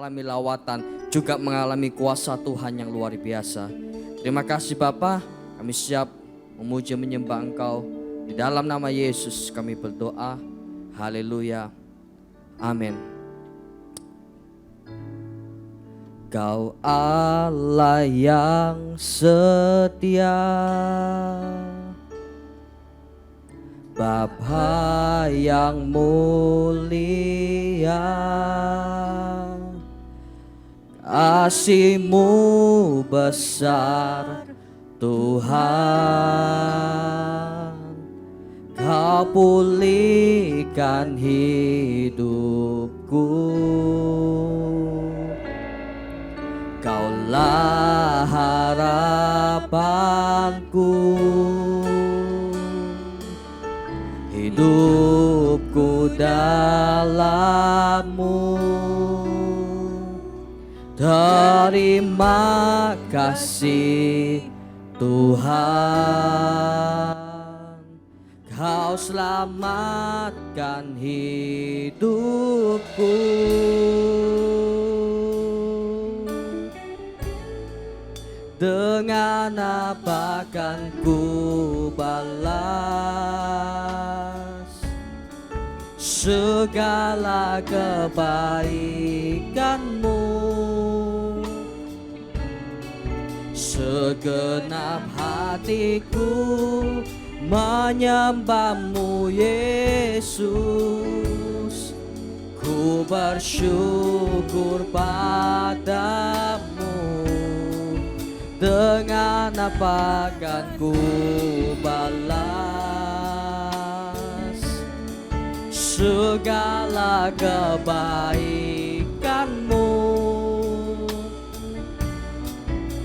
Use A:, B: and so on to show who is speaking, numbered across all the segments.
A: mengalami lawatan, juga mengalami kuasa Tuhan yang luar biasa. Terima kasih Bapa, kami siap memuji menyembah Engkau. Di dalam nama Yesus kami berdoa. Haleluya. Amin. Kau Allah yang setia, Bapa yang mulia, kasih-Mu besar Tuhan. Kau pulihkan hidupku, Kaulah harapanku, hidupku dalam-Mu. Terima kasih Tuhan, Kau selamatkan hidupku. Dengan apa kan ku balas segala kebaikan-Mu? Segenap hatiku menyembah-Mu Yesus. Ku bersyukur padamu. Dengan apa kan ku balas segala kebaikan-Mu?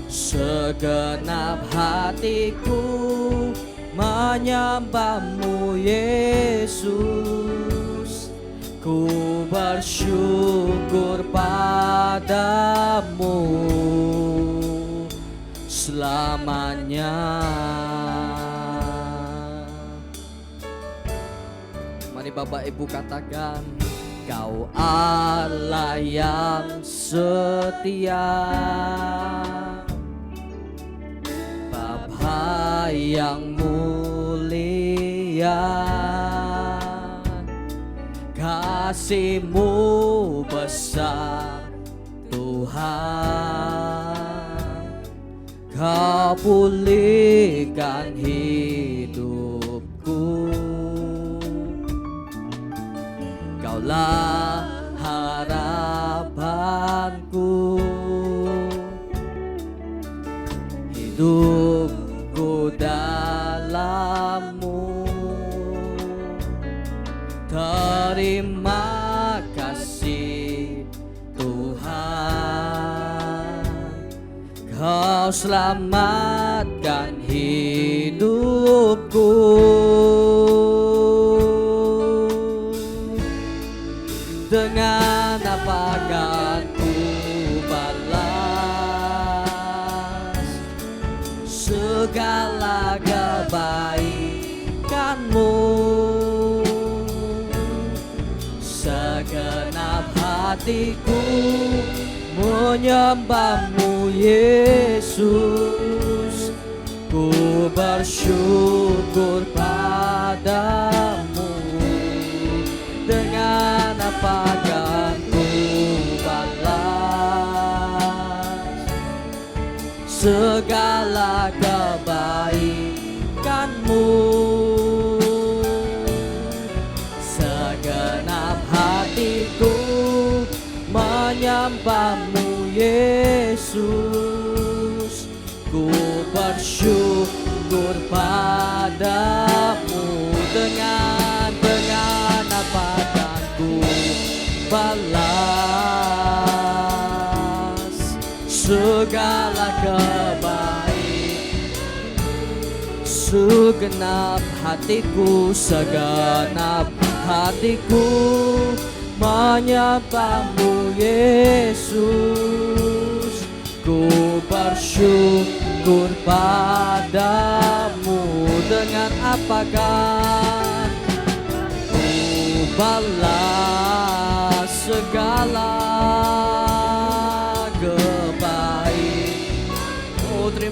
A: Segenap hatiku menyembah-Mu Yesus. Ku bersyukur padamu selamanya. Mari Bapak Ibu katakan, Kau Allah yang setia, Bapa yang mulia, kasih-Mu besar Tuhan. Kau pulihkan hidupku, Kaulah harapanku, hidupku dalam-Mu. Terima kasih Tuhan, Kau selamatkan hidupku. Dengan apa kan ku balas segala kebaikan-Mu? Segenap hatiku menyembah-Mu Yesus. Ku bersyukur padamu. Dengan apa kan ku balas segala kebaikan-Mu? Segenap hatiku menyembah-Mu Yesus. Ku bersyukur padamu. Dengan apa kan ku balas segala kebaikan? Segenap hatiku, segenap hatiku menyembah-Mu Yesus. Ku bersyukur padamu. Dengan apakah ku balas segala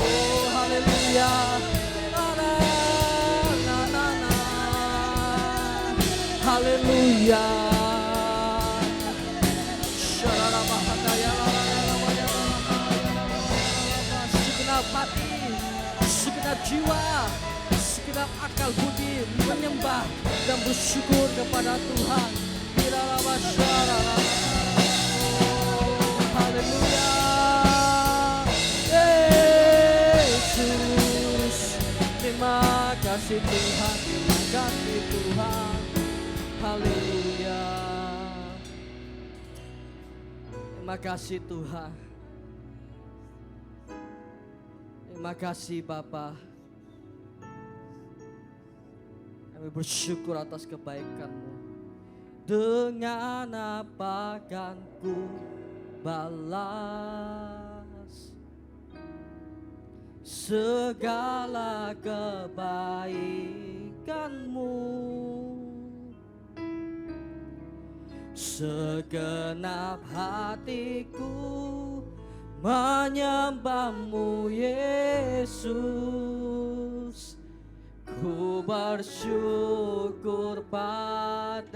A: Oh haleluya. Haleluya. Segenap hati, segenap jiwa, segenap akal budi menyembah dan bersyukur kepada Tuhan. Haleluya. Yesus, terima kasih Tuhan, terima kasih Tuhan. Haleluya. Terima kasih Tuhan. Terima kasih Bapa. Kami bersyukur atas kebaikan-Mu. Dengan apa kan ku balas segala kebaikan-Mu? Segenap hatiku menyembah-Mu Yesus. Ku bersyukur padamu.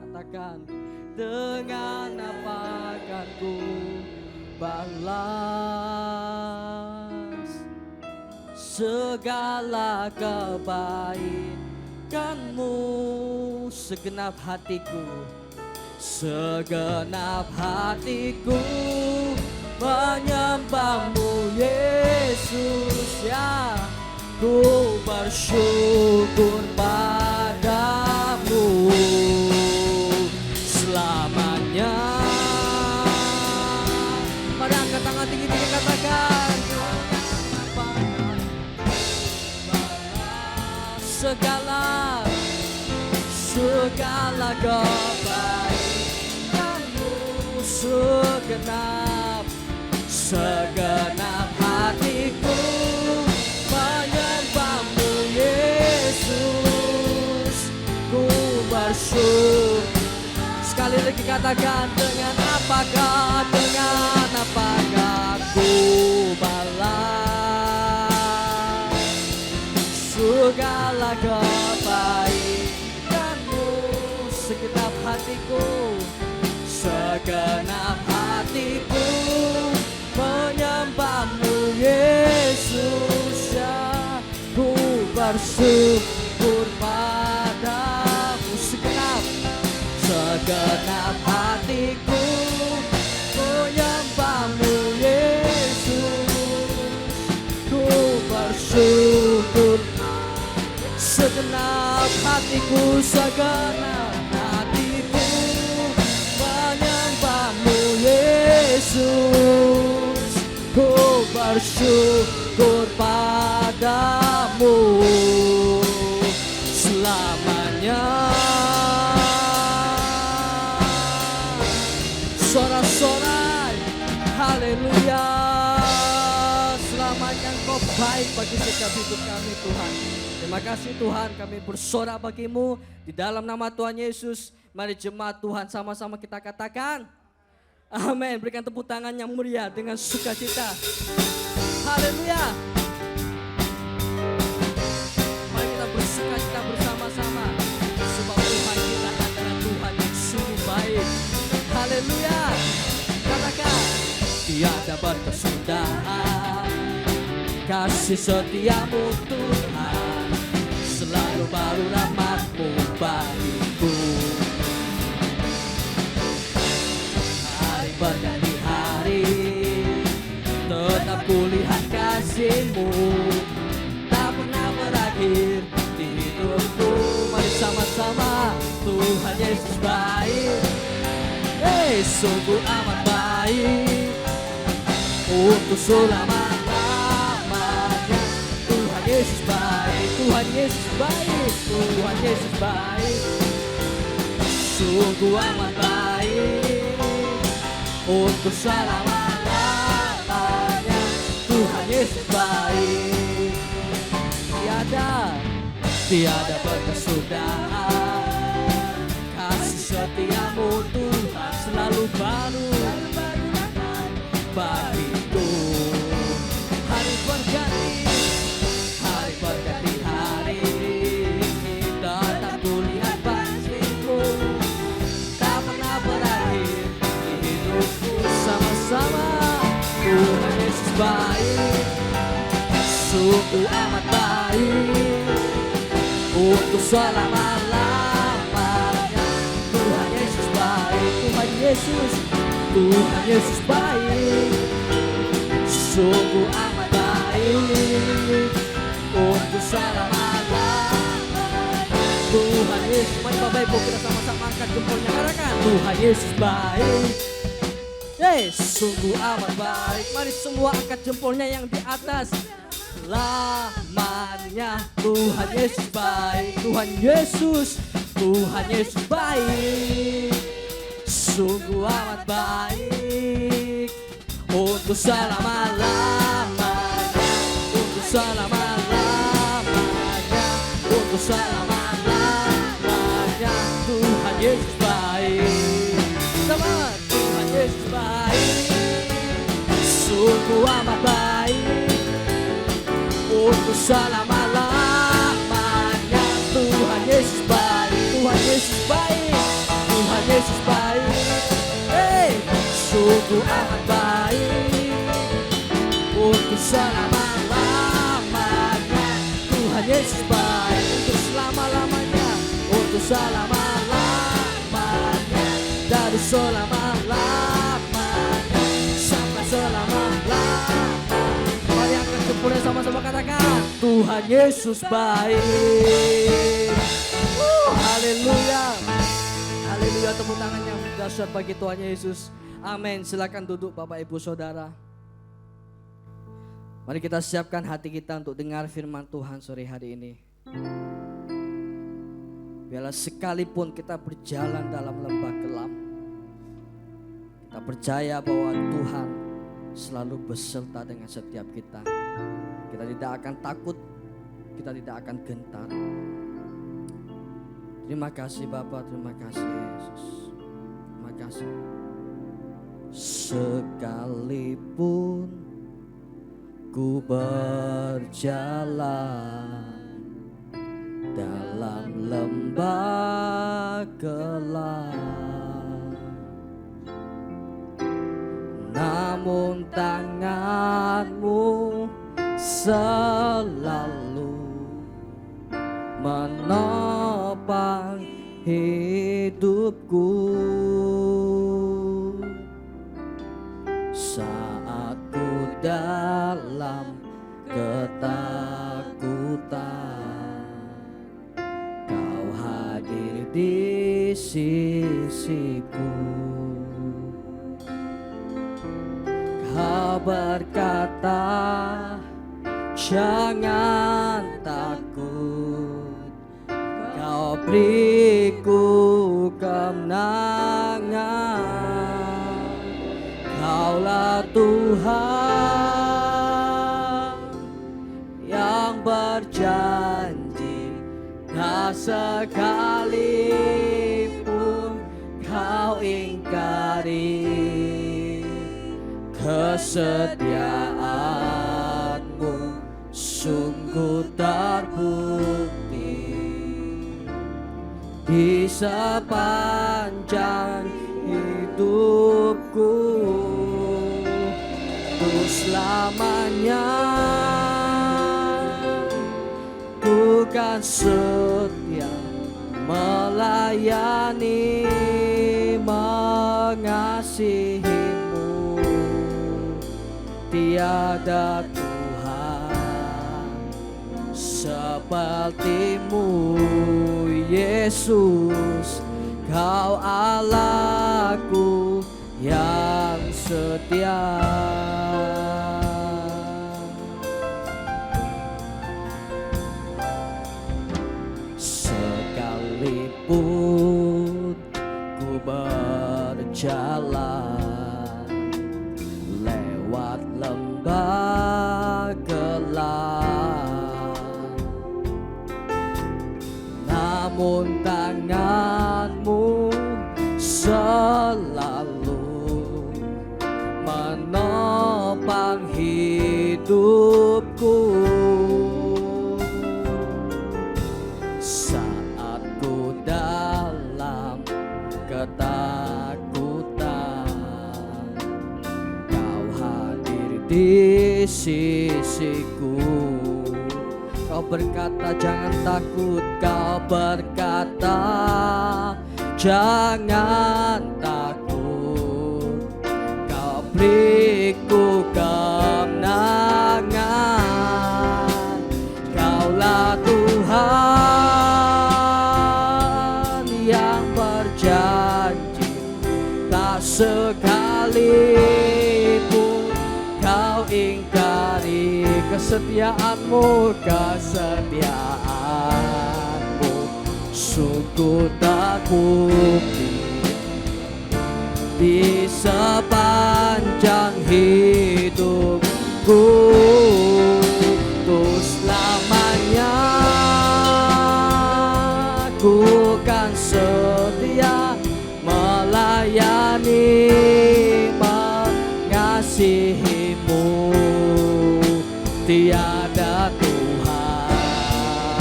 A: Katakan, dengan apa kan ku balas segala kebaikan-Mu? Segenap hatiku, segenap hatiku menyembah-Mu Yesus. Ya, ku bersyukur padamu selamanya. Mari angkat tangan tinggi-tinggi, katakan, segala kebaikan-Mu, segenap hatiku menyembah-Mu Yesus. Ku bersyukur. Sekali lagi katakan, dengan apakah ku balas segala kebaikan-Mu? Segenap hatiku, segenap hatiku menyembah-Mu Yesus. Ya, ku bersyukur padamu. Segenap hatiku menyembah-Mu Yesus. Ku bersyukur. Segenap hatiku, segenap hatiku menyembah-Mu Yesus. Ku bersyukur padamu selamanya. Sorak-sorai, haleluya. Selamanya Engkau baik bagi setiap hidup kami Tuhan. Terima kasih Tuhan, kami bersorak bagi-Mu di dalam nama Tuhan Yesus. Mari jemaat Tuhan sama-sama kita katakan amin. Berikan tepuk tangan yang meriah dengan sukacita. Haleluya. Mari kita bersukacita bersama-sama, sebab Tuhan kita adalah Tuhan yang sungguh baik. Haleluya. Katakan, tiada berkesudahan kasih setiamu Tuhan, selalu baru rahmat-Mu bagiku. Hari berganti hari, tetap kulihat kasih-Mu, tak pernah berakhir di hidupku. Mari sama-sama, Tuhan Yesus baik. Sungguh amat baik untuk selama-lamanya. Tuhan Yesus baik, Tuhan Yesus baik, Tuhan Yesus baik. Sungguh amat baik untuk selama-lamanya. Tuhan Yesus baik. Tiada berkesudahan kasih setiamu Tuhan, selalu baru bagiku. Hari berganti hari, tetap kulihat kasih-Mu, tak pernah berakhir di hidupku. Sama-sama, Tuhan Yesus baik, sungguh amat baik untuk selama-lamanya. Yesus, Tuhan Yesus baik, sungguh amat baik untuk selama-lamanya. Tuhan Yesus, mari Bapak Ibu kita sama-sama angkat jempolnya, katakan Tuhan Yesus baik. Sungguh amat baik. Mari semua angkat jempolnya yang di atas. Lamanya Tuhan Yesus baik. Tuhan Yesus, Tuhan Yesus baik, sungguh amat baik untuk selama-lamanya, untuk selama-lamanya, untuk selama-lamanya. Tuhan Yesus baik. Sama Tuhan Yesus baik, sungguh amat baik untuk selama-lamanya. Tuhan Yesus baik, Tuhan Yesus baik, Tuhan Yesus baik, sungguh amat baik untuk selama-lamanya. Tuhan Yesus baik untuk selama-lamanya, untuk selama-lamanya, dari selama-lamanya sampai selama-lamanya. Mari angkat jempolnya sama-sama, katakan Tuhan Yesus baik. Haleluya, haleluya. Tepuk tangan yang dahsyat bagi Tuhan Yesus. Amin. Silakan duduk Bapak Ibu Saudara. Mari kita siapkan hati kita untuk dengar firman Tuhan sore hari ini. Biarlah sekalipun kita berjalan dalam lembah kelam, kita percaya bahwa Tuhan selalu beserta dengan setiap kita. Kita tidak akan takut, kita tidak akan gentar. Terima kasih Bapa, terima kasih Yesus, terima kasih. Sekalipun ku berjalan dalam lembah gelap, namun tangan-Mu selalu menopang hidupku. Saat ku dalam ketakutan, Kau hadir di sisiku. Kau berkata, jangan takut, Kau beriku kemenangan. Kaulah Tuhan yang berjanji, tak sekalipun Kau ingkari. Kesetiaan-Mu sungguh terbukti di sepanjang hidupku. Untuk selamanya ku kan setia melayani, mengasihi-Mu. Tiada Tuhan seperti-Mu, Yesus. Kau Allahku yang setia. Sekalipun ku berjalan lewat lembah gelap, namun tangan-Mu selalu menopang hidupku. Saat ku dalam ketakutan, Kau hadir di sisiku. Kau berkata jangan takut, Kau berkata jangan takut, memberiku kemenangan. Kaulah Tuhan yang berjanji, tak sekalipun kau ingkari kesetiaanmu, kesetiaanmu sungguh terbukti di sepanjang hidupku. Untuk selamanya ku kan setia melayani, mengasihimu. Tiada Tuhan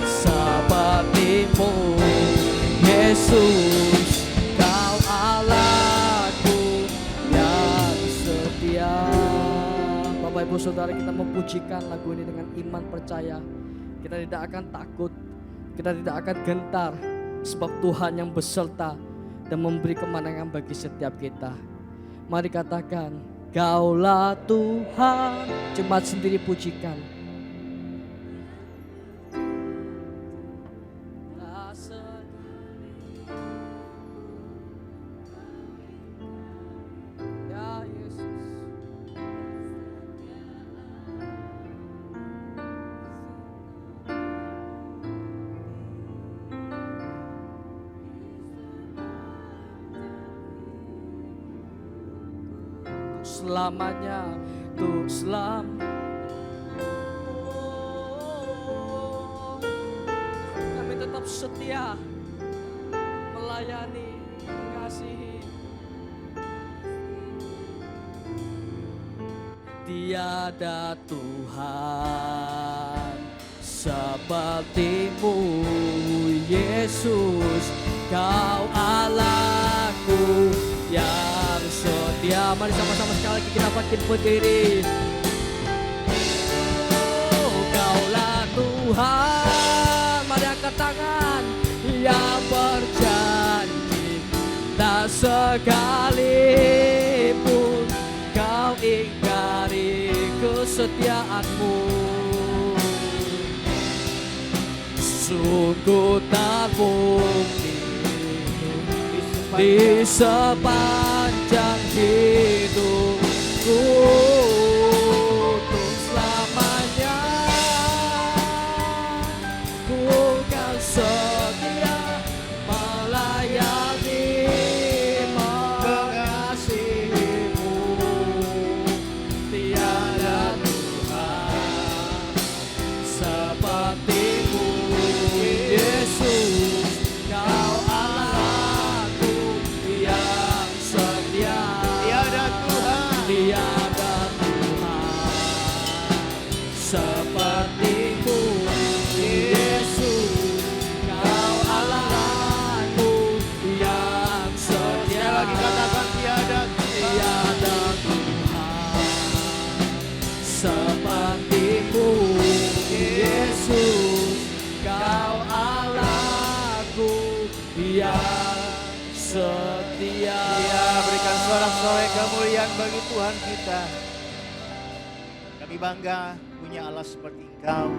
A: sepertimu, Yesus, Kau Allahku yang setia. Bapak Ibu Saudara, kita memujikan lagu ini dengan iman percaya. Kita tidak akan takut, kita tidak akan gentar, sebab Tuhan yang beserta dan memberi kemenangan bagi setiap kita. Mari katakan, Kaulah Tuhan. Jemaat sendiri pujikan. Ya Yesus. Selamanya, untuk kami tetap setia melayani, mengasihi. Tiada Tuhan sepertimu, Yesus, Kau Allahku yang setia. Mari sama-sama sekali lagi kita bangkit berdiri. Oh, Kaulah Tuhan. Mari angkat tangan. Yang berjanji, tak sekalipun Kau ingkari kesetiaanmu. Sungguh terbukti di sepanjang hidupku. Untuk selamanya ku kan setia melayani, mengasihimu. Tiada Tuhan sepertimu, Yesus, Kau Allahku yang setia. Tiada Tuhan sepertimu, Yesus, Kau Allahku yang setia. Lagi katakan, tiada Tuhan sepertimu, Yesus, Kau Allahku yang setia.
B: Ya, berikan sorak-sorai kemuliaan bagi Tuhan kita. Kami bangga punya Allah seperti Engkau,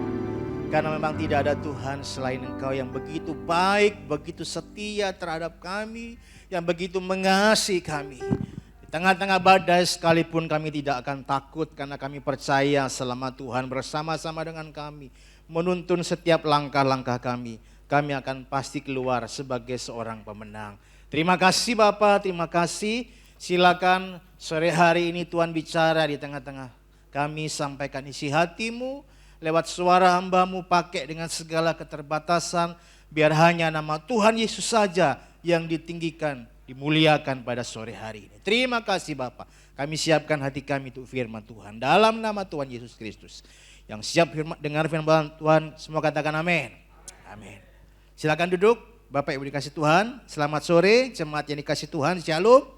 B: karena memang tidak ada Tuhan selain Engkau yang begitu baik, begitu setia terhadap kami, yang begitu mengasihi kami. Di tengah-tengah badai sekalipun kami tidak akan takut, karena kami percaya selama Tuhan bersama-sama dengan kami, menuntun setiap langkah-langkah kami akan pasti keluar sebagai seorang pemenang. Terima kasih Bapak, terima kasih. Silakan sore hari ini Tuhan bicara di tengah-tengah kami, sampaikan isi hati-Mu lewat suara hamba-Mu, pakai dengan segala keterbatasan, biar hanya nama Tuhan Yesus saja yang ditinggikan, dimuliakan pada sore hari ini. Terima kasih Bapak, kami siapkan hati kami untuk firman Tuhan, dalam nama Tuhan Yesus Kristus. Yang siap dengar firman Tuhan, semua katakan amin. Amin. Silakan duduk, Bapak Ibu dikasih Tuhan. Selamat sore, jemaat yang dikasih Tuhan, shalom.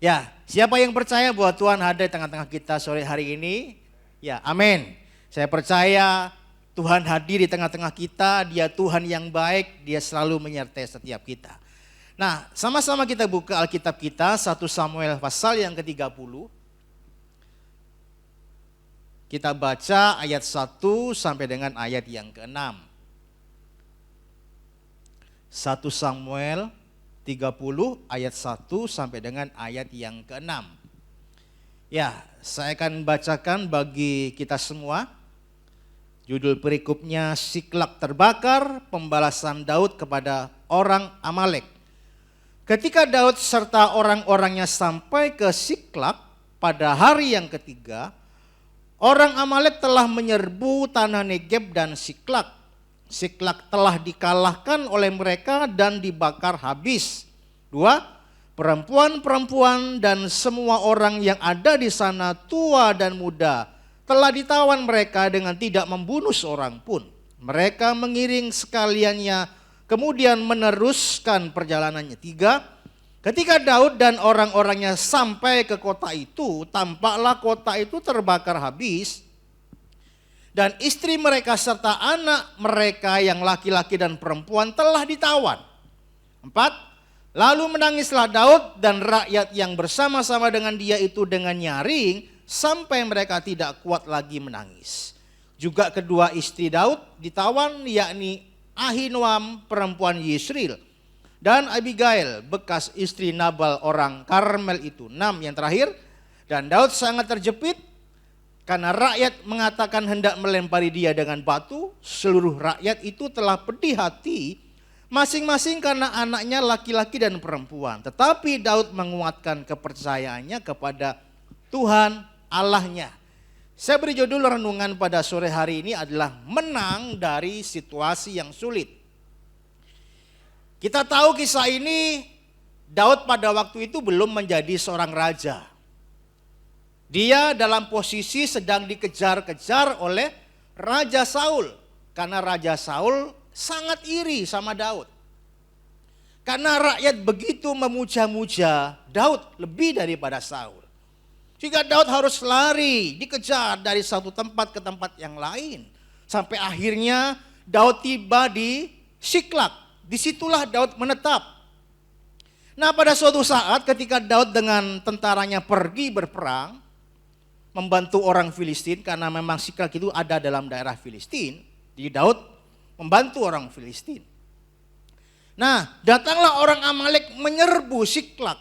B: Ya, siapa yang percaya bahwa Tuhan ada di tengah-tengah kita sore hari ini? Ya, amin. Saya percaya Tuhan hadir di tengah-tengah kita, Dia Tuhan yang baik, Dia selalu menyertai setiap kita. Nah, sama-sama kita buka Alkitab kita, 1 Samuel pasal yang ke-30. Kita baca ayat 1 sampai dengan ayat yang ke-6. 1 Samuel 30 ayat 1 sampai dengan ayat yang ke-6. Ya, saya akan bacakan bagi kita semua. Judul perikopnya Siklak terbakar, pembalasan Daud kepada orang Amalek. Ketika Daud serta orang-orangnya sampai ke Siklak pada hari yang ketiga, orang Amalek telah menyerbu tanah Negeb dan Siklak. Siklak telah dikalahkan oleh mereka dan dibakar habis. 2. Perempuan-perempuan dan semua orang yang ada di sana, tua dan muda, telah ditawan mereka dengan tidak membunuh seorang pun. Mereka mengiring sekaliannya, kemudian meneruskan perjalanannya. 3. Ketika Daud dan orang-orangnya sampai ke kota itu, tampaklah kota itu terbakar habis, dan istri mereka serta anak mereka yang laki-laki dan perempuan telah ditawan. 4. Lalu menangislah Daud dan rakyat yang bersama-sama dengan dia itu dengan nyaring, sampai mereka tidak kuat lagi menangis. Juga kedua istri Daud ditawan, yakni Ahinoam perempuan Yisril dan Abigail bekas istri Nabal orang Karmel itu. 6 yang terakhir, dan Daud sangat terjepit karena rakyat mengatakan hendak melempari dia dengan batu. Seluruh rakyat itu telah pedih hati, masing-masing karena anaknya laki-laki dan perempuan. Tetapi Daud menguatkan kepercayaannya kepada Tuhan Allahnya. Saya beri judul renungan pada sore hari ini adalah menang dari situasi yang sulit. Kita tahu kisah ini, Daud pada waktu itu belum menjadi seorang raja. Dia dalam posisi sedang dikejar-kejar oleh Raja Saul. Karena Raja Saul sangat iri sama Daud. Karena rakyat begitu memuja-muja Daud lebih daripada Saul. Sehingga Daud harus lari, dikejar dari satu tempat ke tempat yang lain. Sampai akhirnya Daud tiba di Siklak. Disitulah Daud menetap. Nah, pada suatu saat ketika Daud dengan tentaranya pergi berperang, membantu orang Filistin, karena memang Siklak itu ada dalam daerah Filistin, jadi Daud membantu orang Filistin. Nah, datanglah orang Amalek menyerbu Siklak.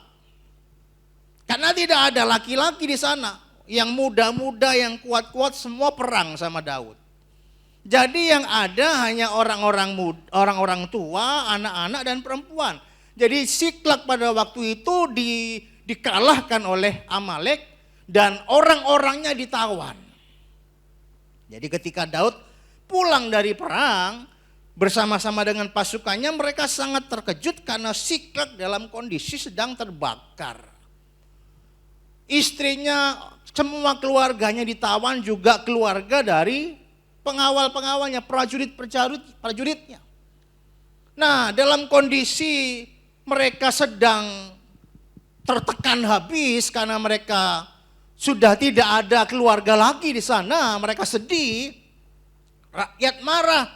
B: Karena tidak ada laki-laki di sana. Yang muda-muda, yang kuat-kuat semua perang sama Daud. Jadi yang ada hanya orang-orang tua, anak-anak dan perempuan. Jadi Siklak pada waktu itu dikalahkan oleh Amalek dan orang-orangnya ditawan. Jadi ketika Daud pulang dari perang bersama-sama dengan pasukannya, mereka sangat terkejut karena Siklak dalam kondisi sedang terbakar. Istrinya, semua keluarganya ditawan, juga keluarga dari pengawal-pengawalnya, prajuritnya. Nah, dalam kondisi mereka sedang tertekan habis karena mereka sudah tidak ada keluarga lagi di sana, mereka sedih. Rakyat marah,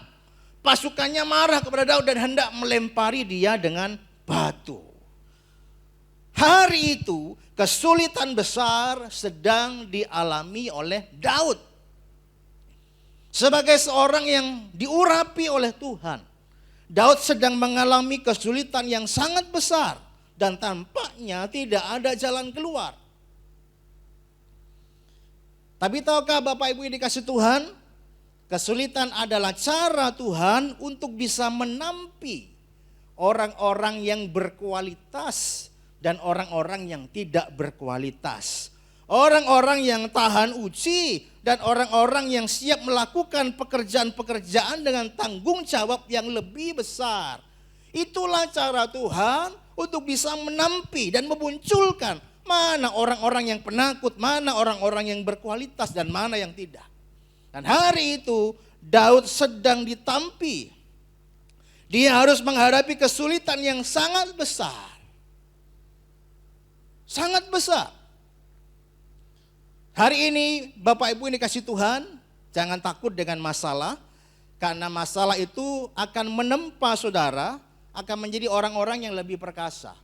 B: pasukannya marah kepada Daud dan hendak melempari dia dengan batu. Hari itu kesulitan besar sedang dialami oleh Daud. Sebagai seorang yang diurapi oleh Tuhan, Daud sedang mengalami kesulitan yang sangat besar dan tampaknya tidak ada jalan keluar. Tapi tahukah Bapak Ibu yang dikasih Tuhan, kesulitan adalah cara Tuhan untuk bisa menampi orang-orang yang berkualitas dan orang-orang yang tidak berkualitas. Orang-orang yang tahan uji dan orang-orang yang siap melakukan pekerjaan-pekerjaan dengan tanggung jawab yang lebih besar. Itulah cara Tuhan untuk bisa menampi dan memunculkan mana orang-orang yang penakut, mana orang-orang yang berkualitas dan mana yang tidak. Dan hari itu Daud sedang ditampi. Dia harus menghadapi kesulitan yang sangat besar. Sangat besar. Hari ini Bapak Ibu ini kasih Tuhan, jangan takut dengan masalah. Karena masalah itu akan menempa saudara, akan menjadi orang-orang yang lebih perkasa.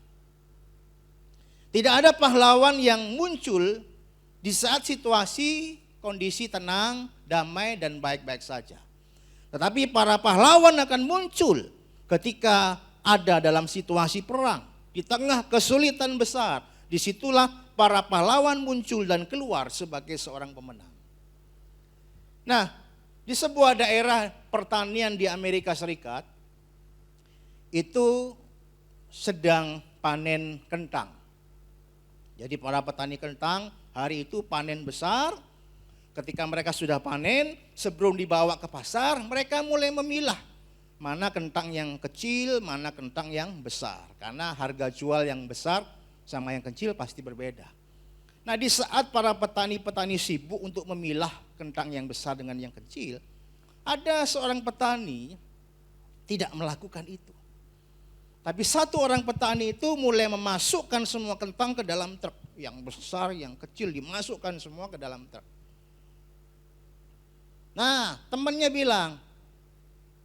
B: Tidak ada pahlawan yang muncul di saat situasi kondisi tenang, damai, dan baik-baik saja. Tetapi para pahlawan akan muncul ketika ada dalam situasi perang, di tengah kesulitan besar. Disitulah para pahlawan muncul dan keluar sebagai seorang pemenang. Nah, di sebuah daerah pertanian di Amerika Serikat, itu sedang panen kentang. Jadi para petani kentang hari itu panen besar. Ketika mereka sudah panen, sebelum dibawa ke pasar, mereka mulai memilah mana kentang yang kecil, mana kentang yang besar. Karena harga jual yang besar sama yang kecil pasti berbeda. Nah, di saat para petani-petani sibuk untuk memilah kentang yang besar dengan yang kecil, ada seorang petani tidak melakukan itu. Tapi satu orang petani itu mulai memasukkan semua kentang ke dalam truk. Yang besar, yang kecil dimasukkan semua ke dalam truk. Nah, temannya bilang,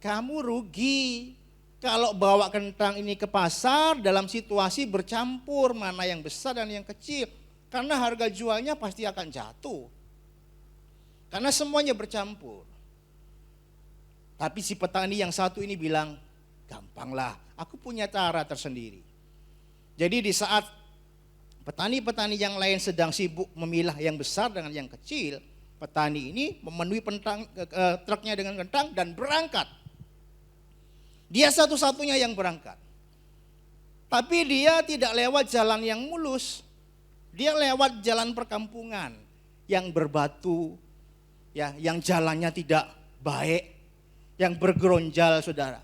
B: kamu rugi kalau bawa kentang ini ke pasar dalam situasi bercampur mana yang besar dan yang kecil. Karena harga jualnya pasti akan jatuh. Karena semuanya bercampur. Tapi si petani yang satu ini bilang, gampanglah, aku punya cara tersendiri. Jadi di saat petani-petani yang lain sedang sibuk memilah yang besar dengan yang kecil, petani ini memenuhi truknya dengan kentang dan berangkat. Dia satu-satunya yang berangkat. Tapi dia tidak lewat jalan yang mulus. Dia lewat jalan perkampungan yang berbatu, ya, yang jalannya tidak baik, yang bergeronjal, saudara.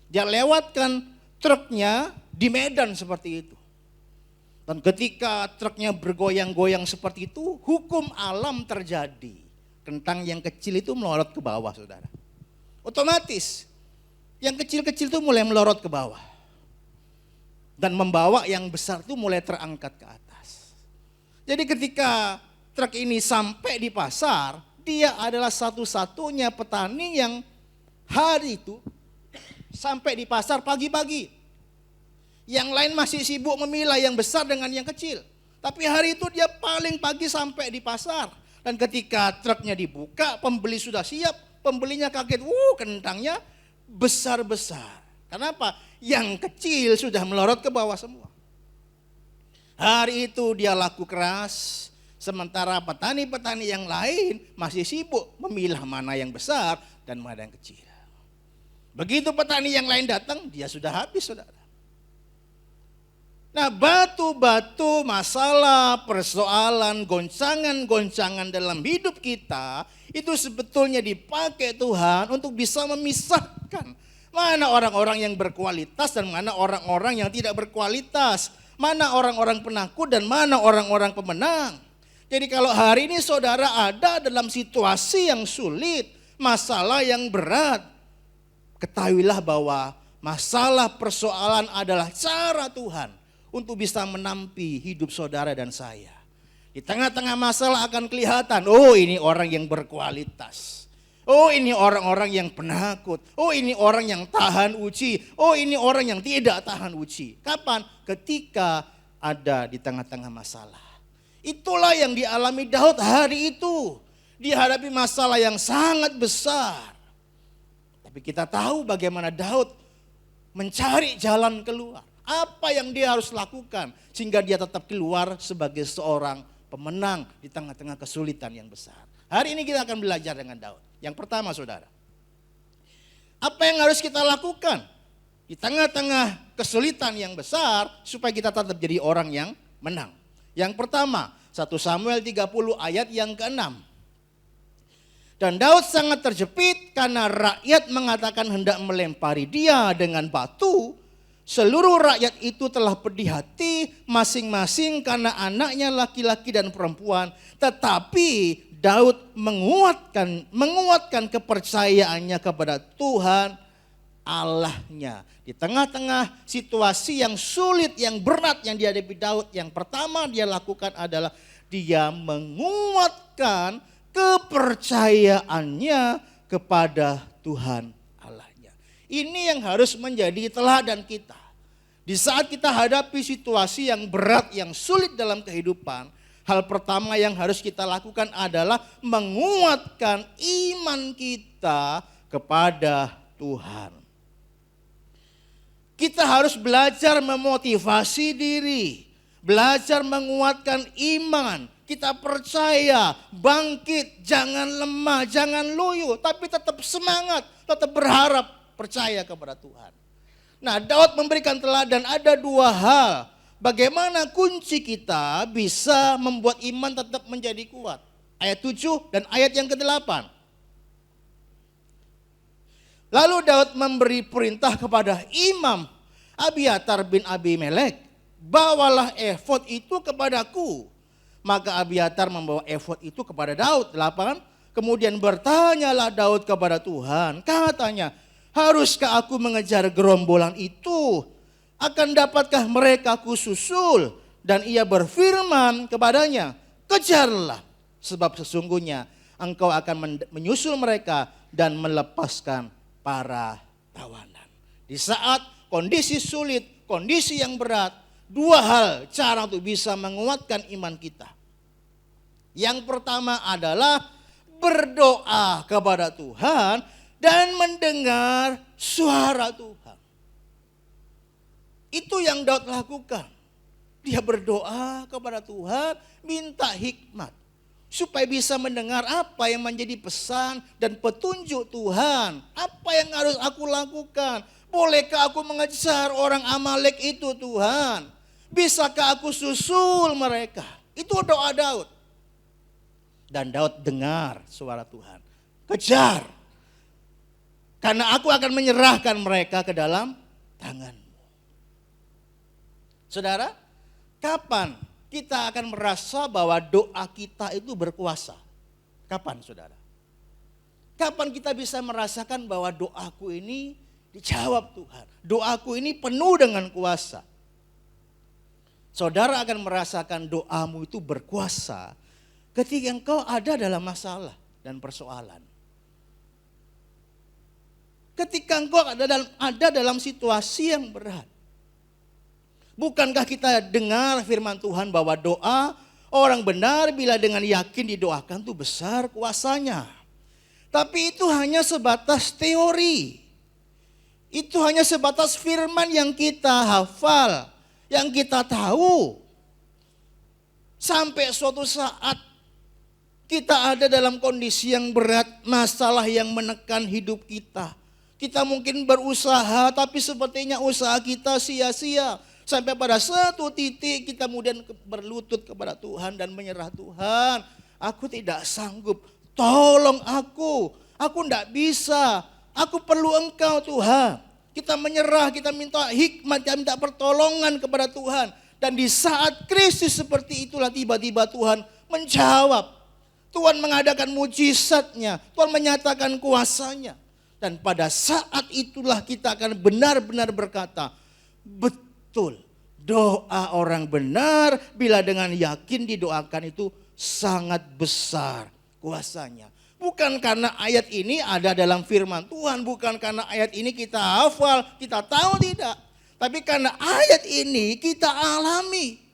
B: Dia lewatkan truknya di medan seperti itu. Dan ketika truknya bergoyang-goyang seperti itu, hukum alam terjadi. Kentang yang kecil itu melorot ke bawah, saudara. Otomatis yang kecil-kecil itu mulai melorot ke bawah. Dan membawa yang besar itu mulai terangkat ke atas. Jadi ketika truk ini sampai di pasar, dia adalah satu-satunya petani yang hari itu sampai di pasar pagi-pagi. Yang lain masih sibuk memilah yang besar dengan yang kecil. Tapi hari itu dia paling pagi sampai di pasar. Dan ketika truknya dibuka, pembeli sudah siap. Pembelinya kaget, kentangnya besar-besar. Kenapa? Yang kecil sudah melorot ke bawah semua. Hari itu dia laku keras. Sementara petani-petani yang lain masih sibuk memilah mana yang besar dan mana yang kecil. Begitu petani yang lain datang, dia sudah habis, saudara. Nah, batu-batu masalah, persoalan, goncangan-goncangan dalam hidup kita itu sebetulnya dipakai Tuhan untuk bisa memisahkan mana orang-orang yang berkualitas dan mana orang-orang yang tidak berkualitas. Mana orang-orang penakut dan mana orang-orang pemenang. Jadi kalau hari ini saudara ada dalam situasi yang sulit, masalah yang berat, ketahuilah bahwa masalah persoalan adalah cara Tuhan untuk bisa menampi hidup saudara dan saya. Di tengah-tengah masalah akan kelihatan, oh ini orang yang berkualitas. Oh ini orang-orang yang penakut. Oh ini orang yang tahan uji. Oh ini orang yang tidak tahan uji. Kapan? Ketika ada di tengah-tengah masalah. Itulah yang dialami Daud hari itu. Dihadapi masalah yang sangat besar. Tapi kita tahu bagaimana Daud mencari jalan keluar. Apa yang dia harus lakukan sehingga dia tetap keluar sebagai seorang pemenang di tengah-tengah kesulitan yang besar. Hari ini kita akan belajar dengan Daud. Yang pertama, saudara, apa yang harus kita lakukan di tengah-tengah kesulitan yang besar supaya kita tetap jadi orang yang menang. Yang pertama, 1 Samuel 30 ayat yang ke-6. Dan Daud sangat terjepit karena rakyat mengatakan hendak melempari dia dengan batu. Seluruh rakyat itu telah pedih hati masing-masing karena anaknya laki-laki dan perempuan. Tetapi Daud menguatkan kepercayaannya kepada Tuhan Allahnya. Di tengah-tengah situasi yang sulit, yang berat yang dihadapi Daud, yang pertama dia lakukan adalah dia menguatkan kepercayaannya kepada Tuhan Allahnya. Ini yang harus menjadi teladan kita. Di saat kita hadapi situasi yang berat, yang sulit dalam kehidupan, hal pertama yang harus kita lakukan adalah menguatkan iman kita kepada Tuhan. Kita harus belajar memotivasi diri, belajar menguatkan iman. Kita percaya, bangkit, jangan lemah, jangan loyo, tapi tetap semangat, tetap berharap, percaya kepada Tuhan. Nah, Daud memberikan teladan ada dua hal. Bagaimana kunci kita bisa membuat iman tetap menjadi kuat. Ayat 7 dan ayat yang ke-8. Lalu Daud memberi perintah kepada Imam Abiatar bin Abimelek, bawalah efod itu kepadaku. Maka Abiatar membawa efod itu kepada Daud. 8. Kemudian bertanyalah Daud kepada Tuhan. Katanya, haruskah aku mengejar gerombolan itu? Akan dapatkah mereka kususul? Dan ia berfirman kepadanya, kejarlah. Sebab sesungguhnya engkau akan menyusul mereka dan melepaskan para tawanan. Di saat kondisi sulit, kondisi yang berat, dua hal cara untuk bisa menguatkan iman kita. Yang pertama adalah berdoa kepada Tuhan dan mendengar suara Tuhan. Itu yang Daud lakukan. Dia berdoa kepada Tuhan, minta hikmat. Supaya bisa mendengar apa yang menjadi pesan dan petunjuk Tuhan. Apa yang harus aku lakukan? Bolehkah aku mengejar orang Amalek itu Tuhan? Bisakah aku susul mereka? Itu doa Daud. Dan Daud dengar suara Tuhan. Kejar. Karena aku akan menyerahkan mereka ke dalam tanganmu. Saudara, kapan kita akan merasa bahwa doa kita itu berkuasa? Kapan saudara? Kapan kita bisa merasakan bahwa doaku ini dijawab Tuhan? Doaku ini penuh dengan kuasa. Saudara akan merasakan doamu itu berkuasa ketika engkau ada dalam masalah dan persoalan. Ketika engkau ada dalam situasi yang berat. Bukankah kita dengar firman Tuhan bahwa doa orang benar bila dengan yakin didoakan itu besar kuasanya. Tapi itu hanya sebatas teori. Itu hanya sebatas firman yang kita hafal, yang kita tahu. Sampai suatu saat kita ada dalam kondisi yang berat, masalah yang menekan hidup kita. Kita mungkin berusaha tapi sepertinya usaha kita sia-sia. Sampai pada satu titik kita kemudian berlutut kepada Tuhan dan menyerah. Tuhan, aku tidak sanggup, tolong aku tidak bisa, aku perlu Engkau Tuhan. Kita menyerah, kita minta hikmat, kita minta pertolongan kepada Tuhan. Dan di saat krisis seperti itulah tiba-tiba Tuhan menjawab. Tuhan mengadakan mujizatnya, Tuhan menyatakan kuasanya. Dan pada saat itulah kita akan benar-benar berkata, betul, doa orang benar bila dengan yakin didoakan itu sangat besar kuasanya. Bukan karena ayat ini ada dalam firman Tuhan, bukan karena ayat ini kita hafal, kita tahu tidak. Tapi karena ayat ini kita alami.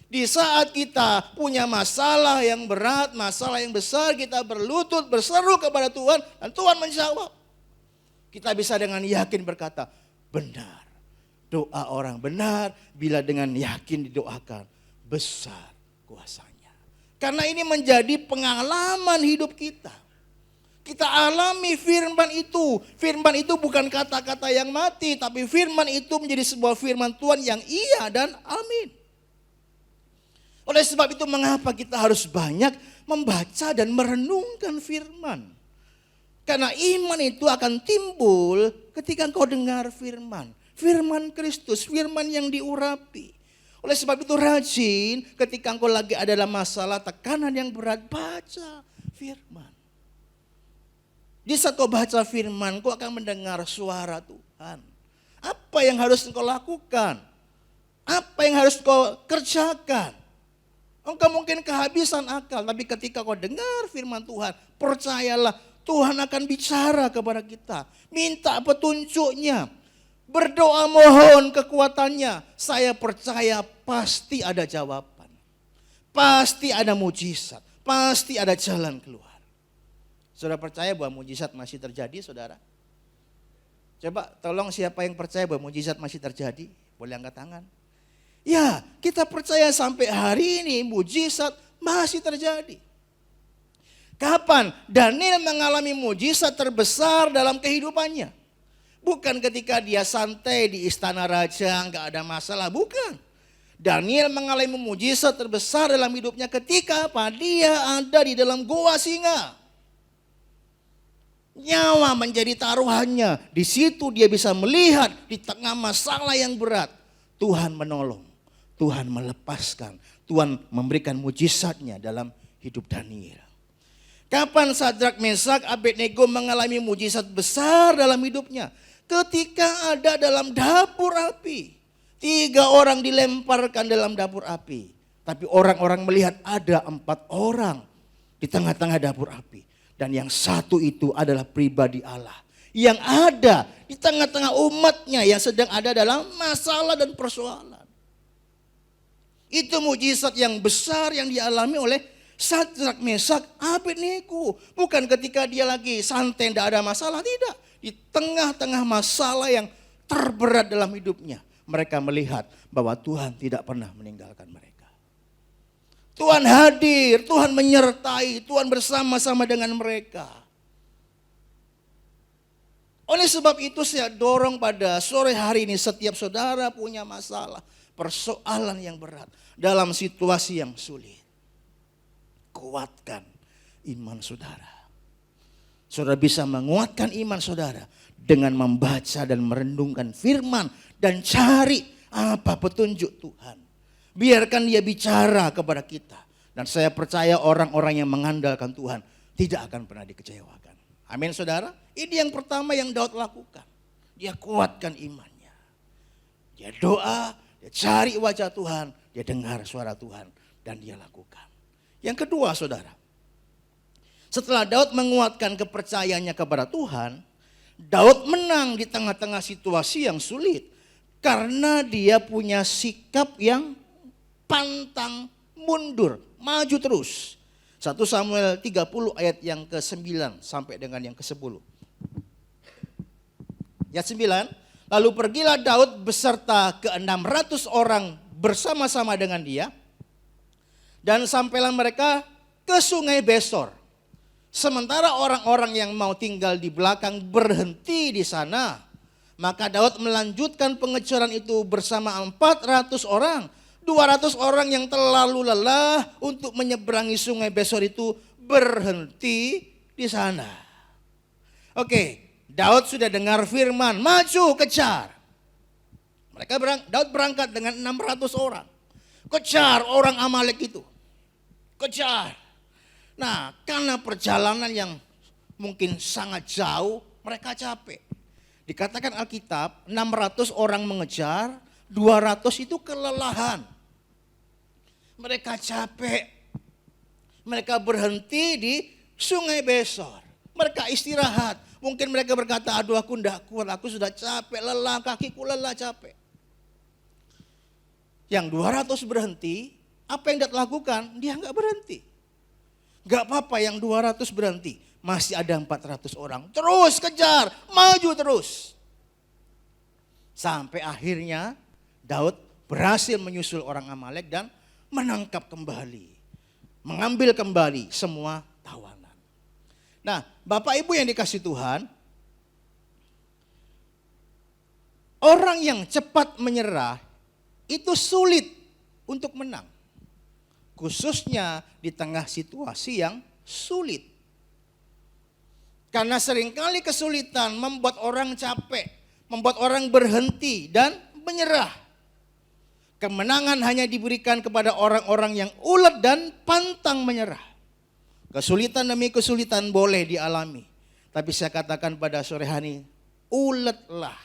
B: Di saat kita punya masalah yang berat, masalah yang besar, kita berlutut, berseru kepada Tuhan dan Tuhan menjawab. Kita bisa dengan yakin berkata, benar. Doa orang benar bila dengan yakin didoakan, besar kuasanya. Karena ini menjadi pengalaman hidup kita. Kita alami firman itu. Firman itu bukan kata-kata yang mati, tapi firman itu menjadi sebuah firman Tuhan yang iya dan amin. Oleh sebab itu mengapa kita harus banyak membaca dan merenungkan firman. Karena iman itu akan timbul ketika engkau dengar firman. Firman Kristus, firman yang diurapi. Oleh sebab itu rajin ketika engkau lagi ada dalam masalah tekanan yang berat, baca firman. Di saat kau baca firman, kau akan mendengar suara Tuhan. Apa yang harus engkau lakukan? Apa yang harus kau kerjakan? Engkau mungkin kehabisan akal, tapi ketika kau dengar firman Tuhan, percayalah Tuhan akan bicara kepada kita. Minta petunjuknya. Berdoa mohon kekuatannya. Saya percaya pasti ada jawaban. Pasti ada mujizat. Pasti ada jalan keluar. Saudara percaya bahwa mujizat masih terjadi, saudara? Coba tolong siapa yang percaya bahwa mujizat masih terjadi? Boleh angkat tangan. Ya, kita percaya sampai hari ini mujizat masih terjadi. Kapan Daniel mengalami mujizat terbesar dalam kehidupannya? Bukan ketika dia santai di istana raja, nggak ada masalah, bukan. Daniel mengalami mujizat terbesar dalam hidupnya ketika apa? Dia ada di dalam goa singa. Nyawa menjadi taruhannya. Di situ dia bisa melihat di tengah masalah yang berat. Tuhan menolong. Tuhan melepaskan, Tuhan memberikan mujizatnya dalam hidup Daniel. Kapan Sadrak, Mesak, Abednego mengalami mujizat besar dalam hidupnya? Ketika ada dalam dapur api. 3 orang dilemparkan dalam dapur api. Tapi orang-orang melihat ada 4 orang di tengah-tengah dapur api. Dan yang satu itu adalah pribadi Allah. Yang ada di tengah-tengah umatnya yang sedang ada dalam masalah dan persoalan. Itu mujizat yang besar yang dialami oleh Sadrak, Mesak, Abednego. Bukan ketika dia lagi santai, tidak ada masalah, tidak. Di tengah-tengah masalah yang terberat dalam hidupnya. Mereka melihat bahwa Tuhan tidak pernah meninggalkan mereka. Tuhan hadir, Tuhan menyertai, Tuhan bersama-sama dengan mereka. Oleh sebab itu saya dorong pada sore hari ini setiap saudara punya masalah. Persoalan yang berat dalam situasi yang sulit. Kuatkan iman saudara. Saudara bisa menguatkan iman saudara dengan membaca dan merenungkan firman dan cari apa petunjuk Tuhan. Biarkan dia bicara kepada kita. Dan saya percaya orang-orang yang mengandalkan Tuhan tidak akan pernah dikecewakan. Amin saudara. Ini yang pertama yang Daud lakukan. Dia kuatkan imannya. Dia doa. Dia cari wajah Tuhan, dia dengar suara Tuhan dan dia lakukan. Yang kedua saudara, setelah Daud menguatkan kepercayaannya kepada Tuhan, Daud menang di tengah-tengah situasi yang sulit. Karena dia punya sikap yang pantang mundur, maju terus. 1 Samuel 30 ayat yang ke-9 sampai dengan yang ke-10. Ayat 9. Lalu pergilah Daud beserta ke-600 orang bersama-sama dengan dia. Dan sampailah mereka ke sungai Besor. Sementara orang-orang yang mau tinggal di belakang berhenti di sana. Maka Daud melanjutkan pengejaran itu bersama 400 orang. 200 orang yang terlalu lelah untuk menyeberangi sungai Besor itu berhenti di sana. Oke. Daud sudah dengar firman, maju kejar. Daud berangkat dengan 600 orang. Kejar orang Amalek itu. Kejar. Nah, karena perjalanan yang mungkin sangat jauh, mereka capek. Dikatakan Alkitab, 600 orang mengejar, 200 itu kelelahan. Mereka capek. Mereka berhenti di sungai Besor. Mereka istirahat. Mungkin mereka berkata, aduh aku tidak kuat, aku sudah capek, lelah, kakiku lelah, capek. Yang 200 berhenti, apa yang Daud lakukan? Dia enggak berhenti. Enggak apa-apa yang 200 berhenti, masih ada 400 orang. Terus kejar, maju terus. Sampai akhirnya Daud berhasil menyusul orang Amalek dan menangkap kembali. Mengambil kembali semua tawanan. Nah, Bapak Ibu yang dikasih Tuhan, orang yang cepat menyerah itu sulit untuk menang. Khususnya di tengah situasi yang sulit. Karena seringkali kesulitan membuat orang capek, membuat orang berhenti dan menyerah. Kemenangan hanya diberikan kepada orang-orang yang ulet dan pantang menyerah. Kesulitan demi kesulitan boleh dialami. Tapi saya katakan pada sore hari, uletlah.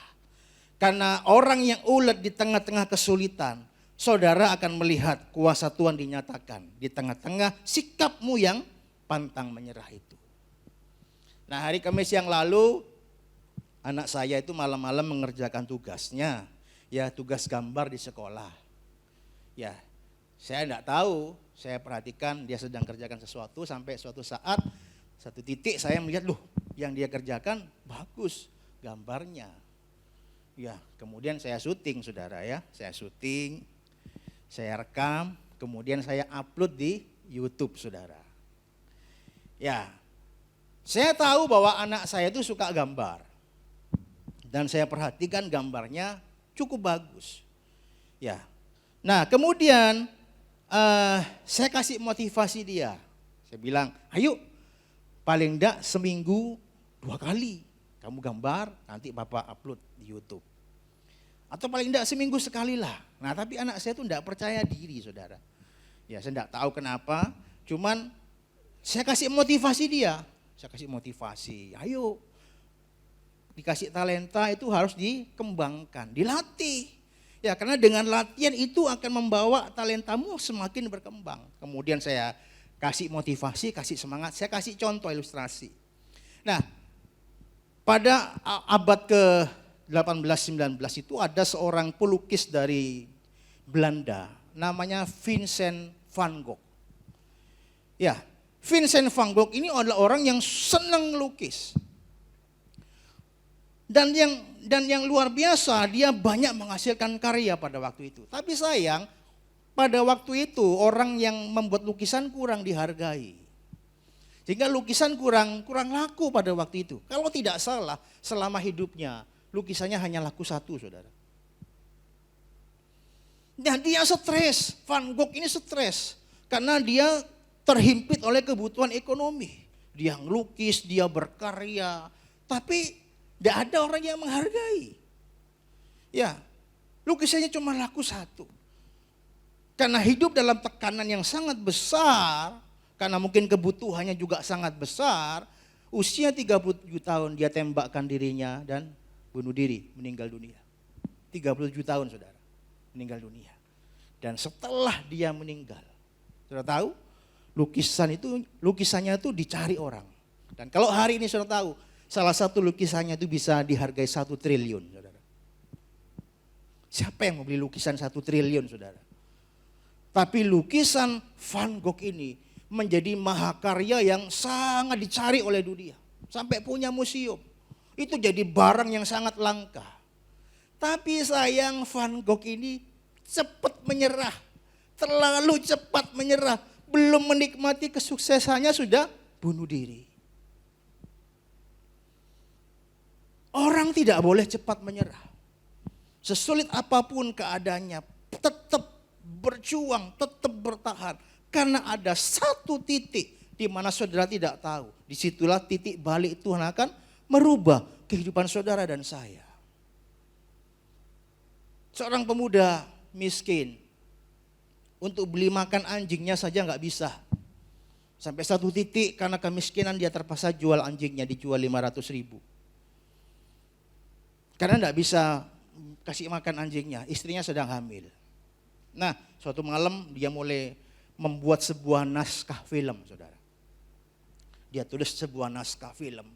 B: Karena orang yang ulet di tengah-tengah kesulitan, saudara akan melihat kuasa Tuhan dinyatakan di tengah-tengah sikapmu yang pantang menyerah itu. Nah, hari Kamis yang lalu anak saya itu malam-malam mengerjakan tugasnya, ya tugas gambar di sekolah. Ya, saya enggak tahu, saya perhatikan dia sedang kerjakan sesuatu sampai suatu saat, satu titik saya melihat, loh yang dia kerjakan bagus gambarnya. Ya, kemudian saya syuting saudara ya, saya syuting, saya rekam, kemudian saya upload di YouTube saudara. Ya, saya tahu bahwa anak saya itu suka gambar. Dan saya perhatikan gambarnya cukup bagus. Ya. Nah, kemudian saya kasih motivasi dia. Saya bilang, ayo paling enggak seminggu 2 kali kamu gambar, nanti Bapak upload di YouTube. Atau paling enggak seminggu sekali lah. Nah, tapi anak saya itu enggak percaya diri saudara. Ya, saya enggak tahu kenapa, cuman saya kasih motivasi dia. Saya kasih motivasi, ayo dikasih talenta itu harus dikembangkan, dilatih. Ya, karena dengan latihan itu akan membawa talentamu semakin berkembang. Kemudian saya kasih motivasi, kasih semangat, saya kasih contoh ilustrasi. Nah, pada abad ke-18-19 itu ada seorang pelukis dari Belanda, namanya Vincent van Gogh. Ya, Vincent van Gogh ini adalah orang yang senang lukis. Dan yang luar biasa, dia banyak menghasilkan karya pada waktu itu. Tapi sayang, pada waktu itu orang yang membuat lukisan kurang dihargai. Sehingga lukisan kurang laku pada waktu itu. Kalau tidak salah, selama hidupnya lukisannya hanya laku 1 saudara. Dan dia stres, Van Gogh ini stres. Karena dia terhimpit oleh kebutuhan ekonomi. Dia ngelukis, dia berkarya, tapi tidak ada orang yang menghargai. Ya, lukisannya cuma laku 1. Karena hidup dalam tekanan yang sangat besar, karena mungkin kebutuhannya juga sangat besar, usia 37 tahun dia tembakkan dirinya dan bunuh diri, meninggal dunia. 37 tahun saudara, meninggal dunia. Dan setelah dia meninggal, saudara tahu, lukisannya itu dicari orang. Dan kalau hari ini saudara tahu, salah satu lukisannya itu bisa dihargai 1 triliun saudara. Siapa yang mau beli lukisan 1 triliun saudara? Tapi lukisan Van Gogh ini menjadi mahakarya yang sangat dicari oleh dunia. Sampai punya museum. Itu jadi barang yang sangat langka. Tapi sayang Van Gogh ini cepat menyerah. Terlalu cepat menyerah. Belum menikmati kesuksesannya sudah bunuh diri. Orang tidak boleh cepat menyerah. Sesulit apapun keadaannya, tetap berjuang, tetap bertahan. Karena ada satu titik di mana saudara tidak tahu. Disitulah titik balik Tuhan akan merubah kehidupan saudara dan saya. Seorang pemuda miskin, untuk beli makan anjingnya saja nggak bisa. Sampai satu titik karena kemiskinan dia terpaksa jual anjingnya, dijual 500.000. Karena enggak bisa kasih makan anjingnya, istrinya sedang hamil. Nah, suatu malam dia mulai membuat sebuah naskah film, saudara. Dia tulis sebuah naskah film.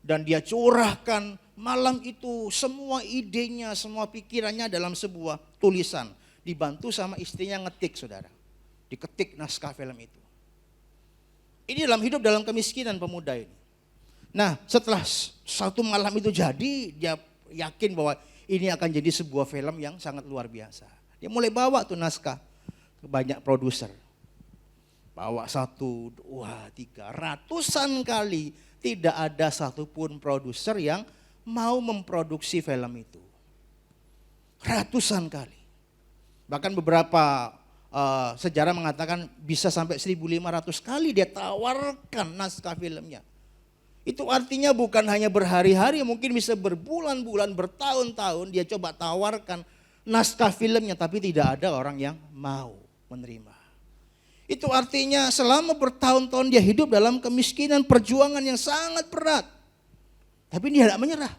B: Dan dia curahkan malam itu semua idenya, semua pikirannya dalam sebuah tulisan. Dibantu sama istrinya ngetik, saudara. Diketik naskah film itu. Ini dalam hidup dalam kemiskinan pemuda ini. Nah, setelah satu malam itu jadi, dia yakin bahwa ini akan jadi sebuah film yang sangat luar biasa. Dia mulai bawa tuh naskah ke banyak produser. Bawa 1, 2, 3, ratusan kali tidak ada satupun produser yang mau memproduksi film itu. Ratusan kali. Bahkan beberapa sejarah mengatakan bisa sampai 1.500 kali dia tawarkan naskah filmnya. Itu artinya bukan hanya berhari-hari, mungkin bisa berbulan-bulan, bertahun-tahun dia coba tawarkan naskah filmnya, tapi tidak ada orang yang mau menerima. Itu artinya selama bertahun-tahun dia hidup dalam kemiskinan, perjuangan yang sangat berat. Tapi dia tidak menyerah.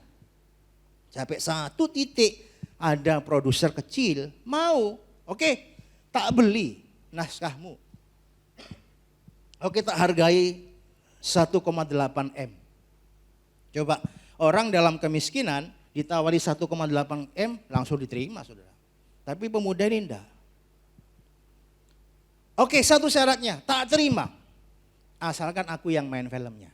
B: Sampai satu titik ada produser kecil mau, oke, tak beli naskahmu. Oke, tak hargai 1,8 M. Coba orang dalam kemiskinan ditawari 1,8 M langsung diterima saudara. Tapi pemuda ini enggak. Oke, satu syaratnya, tak terima. Asalkan aku yang main filmnya.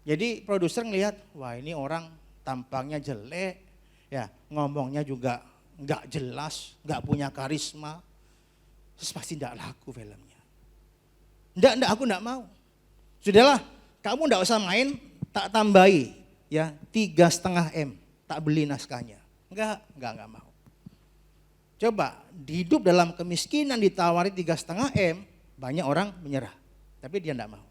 B: Jadi produser ngelihat, wah ini orang tampangnya jelek, ya ngomongnya juga nggak jelas, nggak punya karisma. Terus pasti nggak laku filmnya. Nggak, aku nggak mau. Sudahlah, kamu nggak usah main, tak tambahi ya 3,5 M, tak beli naskahnya. Nggak mau. Coba hidup dalam kemiskinan ditawari 3,5 M, banyak orang menyerah. Tapi dia enggak mau.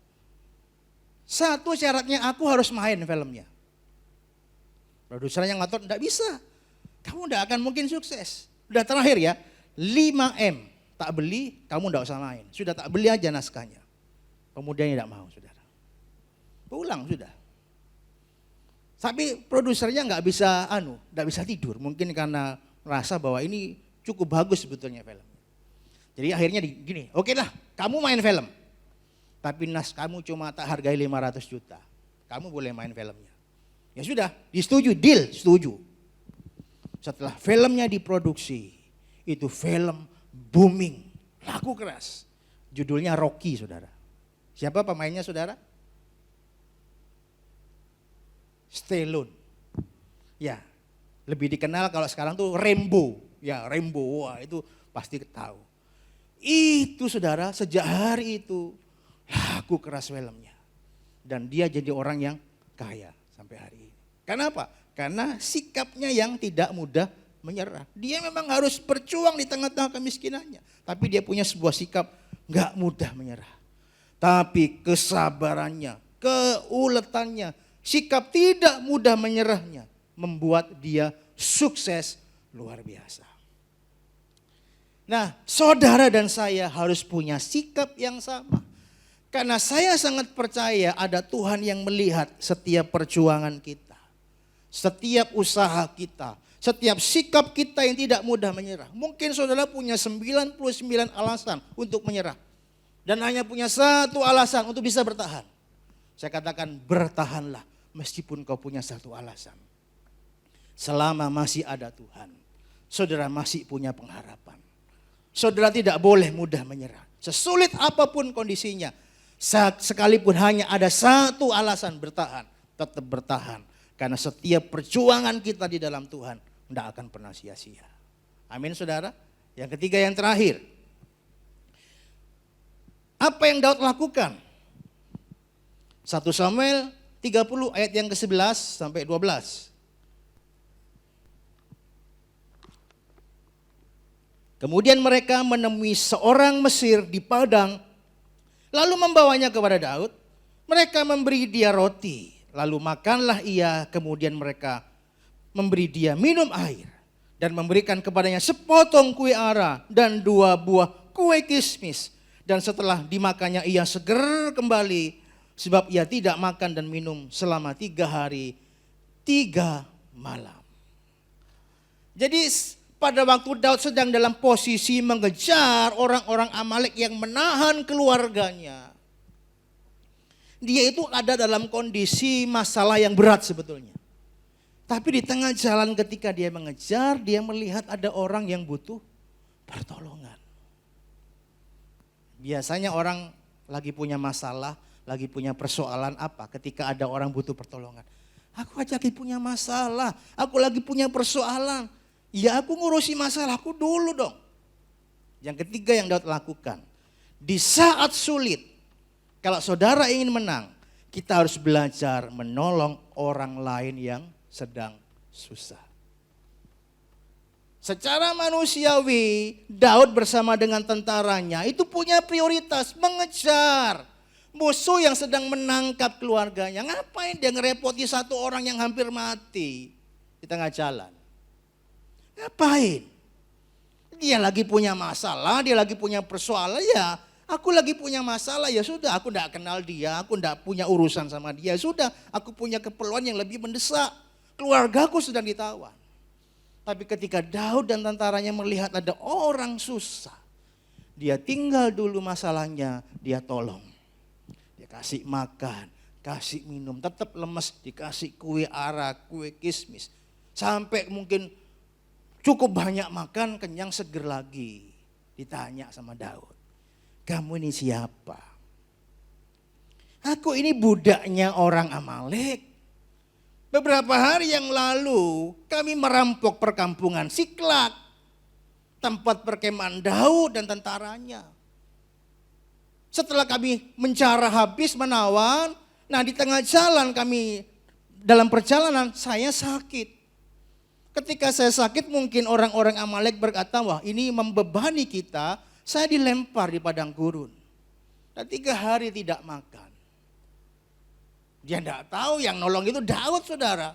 B: Satu syaratnya aku harus main filmnya. Produsernya ngatur, enggak bisa. Kamu enggak akan mungkin sukses. Udah terakhir ya, 5 M tak beli, kamu enggak usah main. Sudah tak beli aja naskahnya. Pemuda ini enggak mau, saudara. Pulang sudah. Tapi produsernya enggak bisa tidur. Mungkin karena merasa bahwa ini cukup bagus sebetulnya film. Jadi akhirnya gini, oke lah kamu main film. Tapi kamu cuma tak hargai 500 juta. Kamu boleh main filmnya. Ya sudah, disetujui, deal, setuju. Setelah filmnya diproduksi, itu film booming, laku keras. Judulnya Rocky saudara. Siapa pemainnya saudara? Stallone. Ya, lebih dikenal kalau sekarang tuh Rambo. Ya Rambo, wah itu pasti tahu. Itu saudara sejak hari itu laku keras filmnya. Dan dia jadi orang yang kaya sampai hari ini. Kenapa? Karena sikapnya yang tidak mudah menyerah. Dia memang harus berjuang di tengah-tengah kemiskinannya. Tapi dia punya sebuah sikap gak mudah menyerah. Tapi kesabarannya, keuletannya, sikap tidak mudah menyerahnya membuat dia sukses luar biasa. Nah, saudara dan saya harus punya sikap yang sama. Karena saya sangat percaya ada Tuhan yang melihat setiap perjuangan kita. Setiap usaha kita. Setiap sikap kita yang tidak mudah menyerah. Mungkin saudara punya 99 alasan untuk menyerah. Dan hanya punya satu alasan untuk bisa bertahan. Saya katakan bertahanlah meskipun kau punya satu alasan. Selama masih ada Tuhan, saudara masih punya pengharapan. Saudara tidak boleh mudah menyerah. Sesulit apapun kondisinya, sekalipun hanya ada satu alasan bertahan, tetap bertahan. Karena setiap perjuangan kita di dalam Tuhan tidak akan pernah sia-sia. Amin saudara. Yang ketiga yang terakhir. Apa yang Daud lakukan? 1 Samuel 30 ayat yang ke-11 sampai 12. Kemudian mereka menemui seorang Mesir di padang, lalu membawanya kepada Daud. Mereka memberi dia roti, lalu makanlah ia. Kemudian mereka memberi dia minum air dan memberikan kepadanya sepotong kue ara dan 2 buah kue kismis. Dan setelah dimakannya ia seger kembali, sebab ia tidak makan dan minum selama 3 hari 3 malam. Jadi pada waktu Daud sedang dalam posisi mengejar orang-orang Amalek yang menahan keluarganya, dia itu ada dalam kondisi masalah yang berat sebetulnya. Tapi di tengah jalan ketika dia mengejar, dia melihat ada orang yang butuh pertolongan. Biasanya orang lagi punya masalah, lagi punya persoalan apa ketika ada orang butuh pertolongan. Aku aja lagi punya masalah, aku lagi punya persoalan. Ya aku ngurusi masalahku dulu dong. Yang ketiga yang Daud lakukan. Di saat sulit, kalau saudara ingin menang, kita harus belajar menolong orang lain yang sedang susah. Secara manusiawi, Daud bersama dengan tentaranya itu punya prioritas mengejar musuh yang sedang menangkap keluarganya. Ngapain dia ngerepoti satu orang yang hampir mati di tengah jalan? Ngapain? Dia lagi punya masalah, dia lagi punya persoalan, ya aku lagi punya masalah, ya sudah aku tidak kenal dia, aku tidak punya urusan sama dia, sudah aku punya keperluan yang lebih mendesak, keluargaku sedang ditawan. Tapi ketika Daud dan tentaranya melihat ada orang susah, dia tinggal dulu masalahnya, dia tolong. Dia kasih makan, kasih minum, tetap lemes, dikasih kue arak, kue kismis. Sampai mungkin cukup banyak makan, kenyang, seger lagi. Ditanya sama Daud, kamu ini siapa? Aku ini budaknya orang Amalek. Beberapa hari yang lalu kami merampok perkampungan Siklak, tempat perkemahan Daud dan tentaranya. Setelah kami mencara habis menawan, nah di tengah jalan kami dalam perjalanan saya sakit. Ketika saya sakit mungkin orang-orang Amalek berkata, wah ini membebani kita, saya dilempar di padang gurun. Dan 3 hari tidak makan. Dia tidak tahu yang nolong itu Daud, saudara.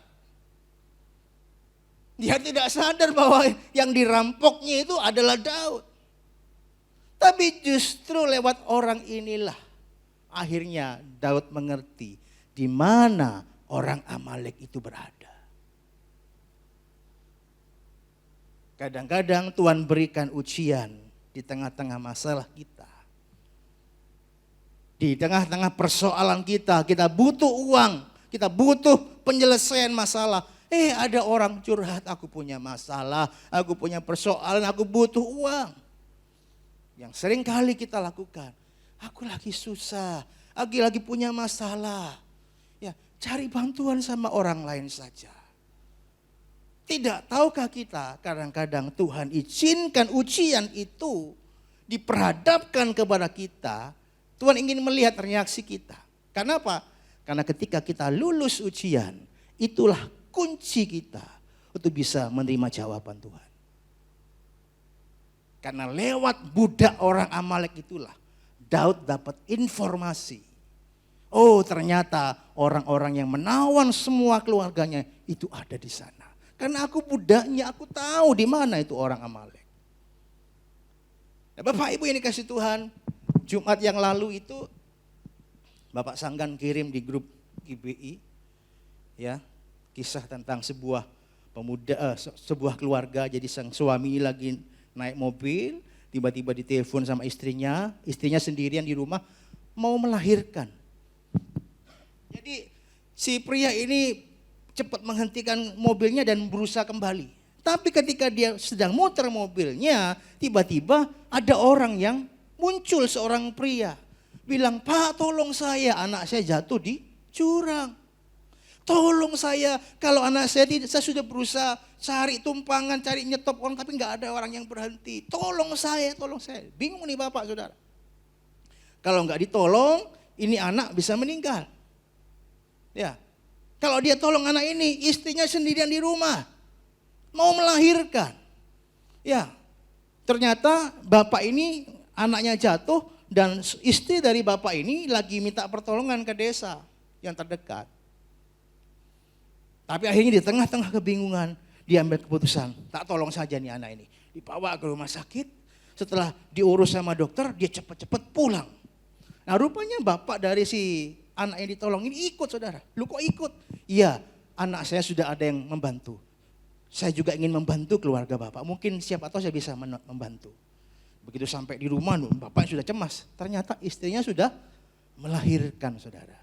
B: Dia tidak sadar bahwa yang dirampoknya itu adalah Daud. Tapi justru lewat orang inilah akhirnya Daud mengerti di mana orang Amalek itu berada. Kadang-kadang Tuhan berikan ujian di tengah-tengah masalah kita. Di tengah-tengah persoalan kita, kita butuh uang, kita butuh penyelesaian masalah. Ada orang curhat, aku punya masalah, aku punya persoalan, aku butuh uang. Yang sering kali kita lakukan, aku lagi susah, lagi punya masalah. Ya, cari bantuan sama orang lain saja. Tidak tahukah kita kadang-kadang Tuhan izinkan ujian itu diperhadapkan kepada kita. Tuhan ingin melihat reaksi kita. Kenapa? Karena ketika kita lulus ujian, itulah kunci kita untuk bisa menerima jawaban Tuhan. Karena lewat budak orang Amalek itulah Daud dapat informasi. Oh ternyata orang-orang yang menawan semua keluarganya itu ada di sana. Karena aku budaknya, aku tahu di mana itu orang Amalek. Nah, Bapak Ibu yang dikasih Tuhan, Jumat yang lalu itu Bapak Sanggan kirim di grup GBI, ya, kisah tentang sebuah sebuah keluarga. Jadi sang suami lagi naik mobil, tiba-tiba ditelepon sama istrinya sendirian di rumah mau melahirkan. Jadi si pria ini cepat menghentikan mobilnya dan berusaha kembali. Tapi ketika dia sedang muter mobilnya, tiba-tiba ada orang yang muncul, seorang pria. Bilang, Pak tolong saya, anak saya jatuh di jurang. Tolong saya, kalau anak saya sudah berusaha cari tumpangan, cari nyetop orang, tapi nggak ada orang yang berhenti. Tolong saya, tolong saya. Bingung nih Bapak Saudara. Kalau nggak ditolong, ini anak bisa meninggal. Ya. Kalau dia tolong anak ini, istrinya sendirian di rumah. Mau melahirkan. Ya, ternyata bapak ini anaknya jatuh dan istri dari bapak ini lagi minta pertolongan ke desa yang terdekat. Tapi akhirnya di tengah-tengah kebingungan, dia ambil keputusan, tak tolong saja nih anak ini. Dibawa ke rumah sakit, setelah diurus sama dokter, dia cepat-cepat pulang. Nah rupanya bapak dari si anak yang ditolong ini ikut saudara. Lu kok ikut? Iya, anak saya sudah ada yang membantu. Saya juga ingin membantu keluarga bapak. Mungkin siapa tahu saya bisa membantu. Begitu sampai di rumah, bapak sudah cemas. Ternyata istrinya sudah melahirkan saudara.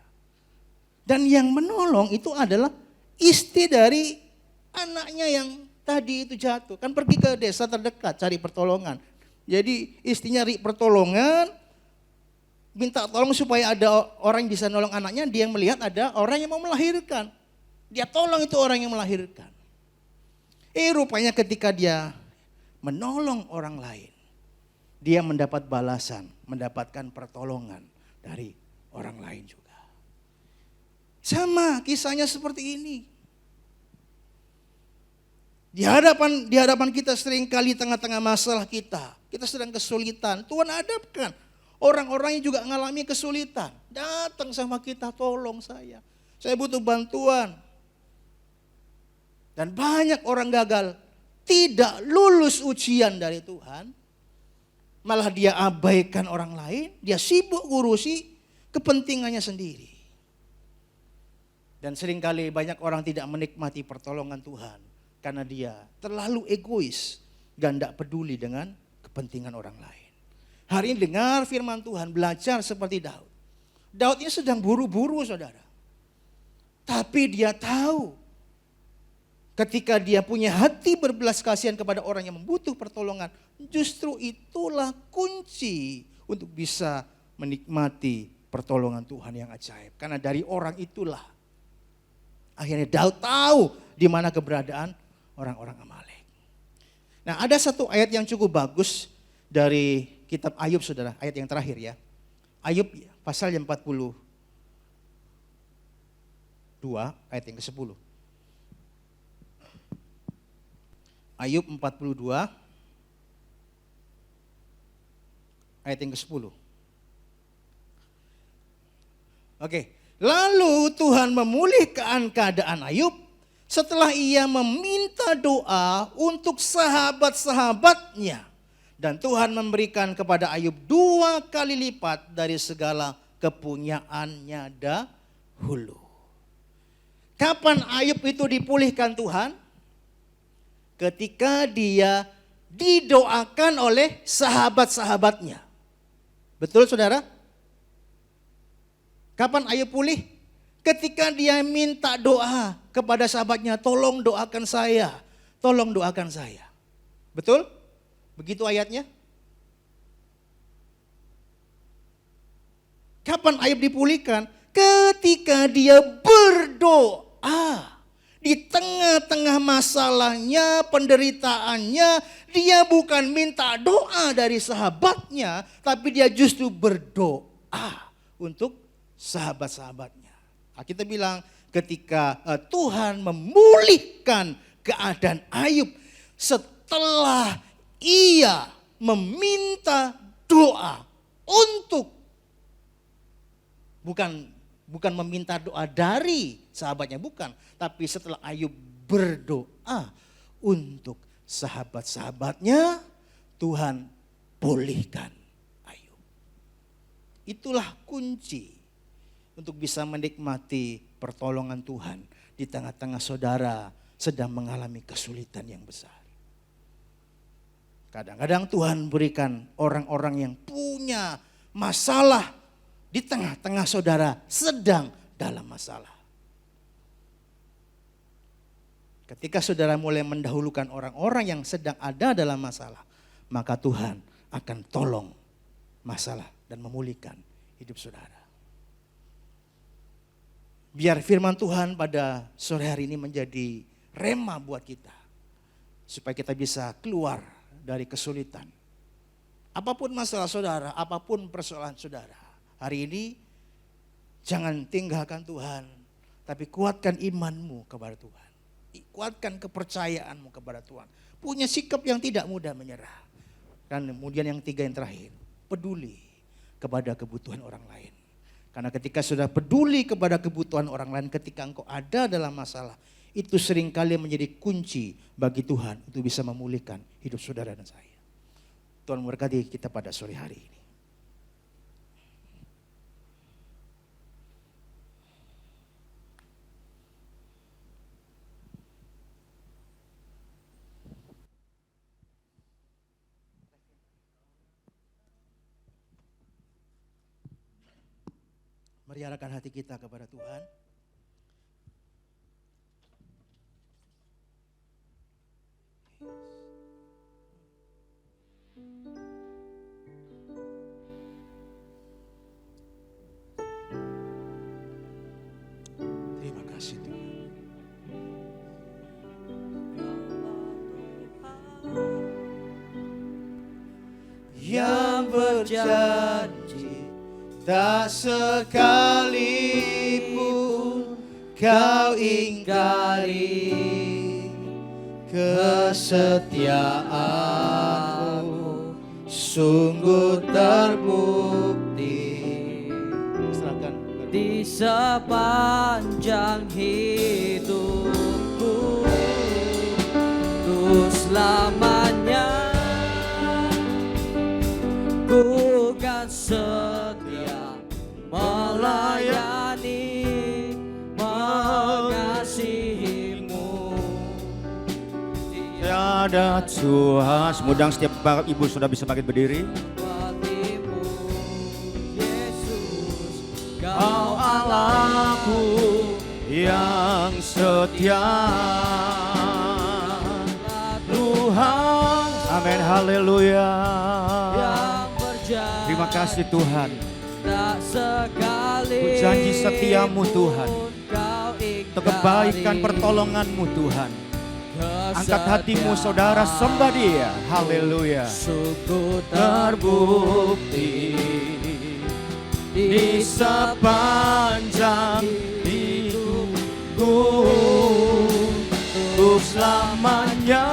B: Dan yang menolong itu adalah istri dari anaknya yang tadi itu jatuh. Kan pergi ke desa terdekat cari pertolongan. Jadi istrinya cari pertolongan, minta tolong supaya ada orang yang bisa nolong anaknya. Dia yang melihat ada orang yang mau melahirkan. Dia tolong itu orang yang melahirkan. Rupanya ketika dia menolong orang lain, dia mendapat balasan, mendapatkan pertolongan dari orang lain juga. Sama kisahnya seperti ini. Di hadapan kita seringkali tengah-tengah masalah kita sedang kesulitan. Tuhan hadapkan orang-orang yang juga mengalami kesulitan. Datang sama kita, tolong saya butuh bantuan. Dan banyak orang gagal tidak lulus ujian dari Tuhan. Malah dia abaikan orang lain, dia sibuk ngurusi kepentingannya sendiri. Dan seringkali banyak orang tidak menikmati pertolongan Tuhan. Karena dia terlalu egois dan tidak peduli dengan kepentingan orang lain. Hari ini dengar firman Tuhan, belajar seperti Daud. Daud ini sedang buru-buru saudara. Tapi dia tahu ketika dia punya hati berbelas kasihan kepada orang yang membutuh pertolongan, justru itulah kunci untuk bisa menikmati pertolongan Tuhan yang ajaib. Karena dari orang itulah akhirnya Daud tahu di mana keberadaan orang-orang Amalek. Nah, ada satu ayat yang cukup bagus dari kitab Ayub, saudara, ayat yang terakhir ya. Ayub pasal yang 42 ayat yang ke-10. Ayub 42 ayat yang ke-10. Oke, lalu Tuhan memulihkan keadaan Ayub setelah ia meminta doa untuk sahabat-sahabatnya. Dan Tuhan memberikan kepada Ayub 2 kali lipat dari segala kepunyaannya dahulu. Kapan Ayub itu dipulihkan Tuhan? Ketika dia didoakan oleh sahabat-sahabatnya. Betul saudara? Kapan Ayub pulih? Ketika dia minta doa kepada sahabatnya, tolong doakan saya, tolong doakan saya. Betul? Begitu ayatnya? Kapan Ayub dipulihkan? Ketika dia berdoa. Di tengah-tengah masalahnya, penderitaannya, dia bukan minta doa dari sahabatnya, tapi dia justru berdoa untuk sahabat-sahabatnya. Kita bilang ketika Tuhan memulihkan keadaan Ayub setelah ia meminta doa untuk bukan meminta doa dari sahabatnya, bukan. Tapi setelah Ayub berdoa untuk sahabat-sahabatnya, Tuhan pulihkan Ayub. Itulah kunci untuk bisa menikmati pertolongan Tuhan di tengah-tengah saudara sedang mengalami kesulitan yang besar. Kadang-kadang Tuhan berikan orang-orang yang punya masalah di tengah-tengah saudara sedang dalam masalah. Ketika saudara mulai mendahulukan orang-orang yang sedang ada dalam masalah, maka Tuhan akan tolong masalah dan memulihkan hidup saudara. Biar firman Tuhan pada sore hari ini menjadi rema buat kita. Supaya kita bisa keluar dari kesulitan. Apapun masalah saudara, apapun persoalan saudara. Hari ini jangan tinggalkan Tuhan, tapi kuatkan imanmu kepada Tuhan. Kuatkan kepercayaanmu kepada Tuhan. Punya sikap yang tidak mudah menyerah. Dan kemudian yang 3 yang terakhir, peduli kepada kebutuhan orang lain. Karena ketika sudah peduli kepada kebutuhan orang lain, ketika engkau ada dalam masalah, itu seringkali menjadi kunci bagi Tuhan untuk bisa memulihkan hidup saudara dan saya. Tuhan memberkati kita pada sore hari ini. Mari arahkan hati kita kepada Tuhan. Terima kasih Tuhan. Yang berjanji tak sekalipun kau ingkari kesetiaanmu sungguh terbukti. Silakan.
A: Di sepanjang hidupku, terus selamanya ku kan setia melayani, mengasihimu.
B: Tiada Tuhan. Semudang setiap bapak ibu sudah bisa bangkit berdiri.
A: Yesus,
B: Kau Allahku yang setia. Tuhan, amin, haleluya.
A: yang berjanji
B: Terima kasih Tuhan,
A: tak sekali
B: untuk janji setiamu Tuhan,
A: kau
B: untuk kebaikan
A: ingkari
B: pertolonganmu Tuhan. Angkat hatimu saudara, sembah Dia. Haleluya.
A: Sungguh terbukti
B: Di sepanjang hidupku, untuk selamanya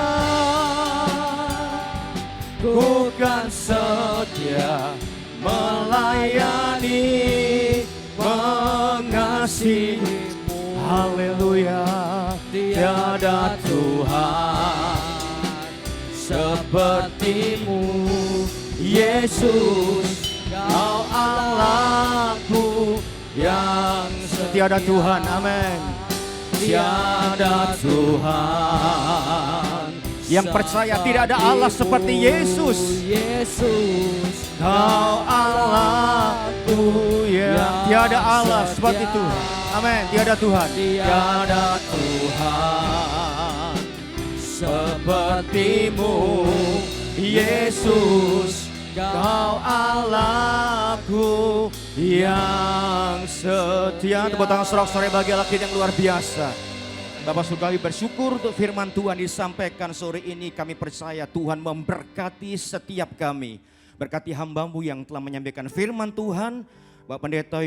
B: ku kan setia melayani, mengasihimu. Haleluya. Tiada Tuhan sepertimu, Yesus, Kau Allahku yang tiada Tuhan, amin. Tiada Tuhan yang percaya tidak ada Allah seperti Yesus. Kau Allahku yang tiada Allah seperti Tuhan, amin. Tiada Tuhan, tiada Tuhan sepertimu, Yesus. Kau Allahku yang setia. Tepuk tangan sorak-sorai bagi Allah yang luar biasa. Bapak Surgawi bersyukur untuk firman Tuhan disampaikan sore ini. Kami percaya Tuhan memberkati setiap kami. Berkati hamba-Mu yang telah menyampaikan firman Tuhan. Bapak Pendeta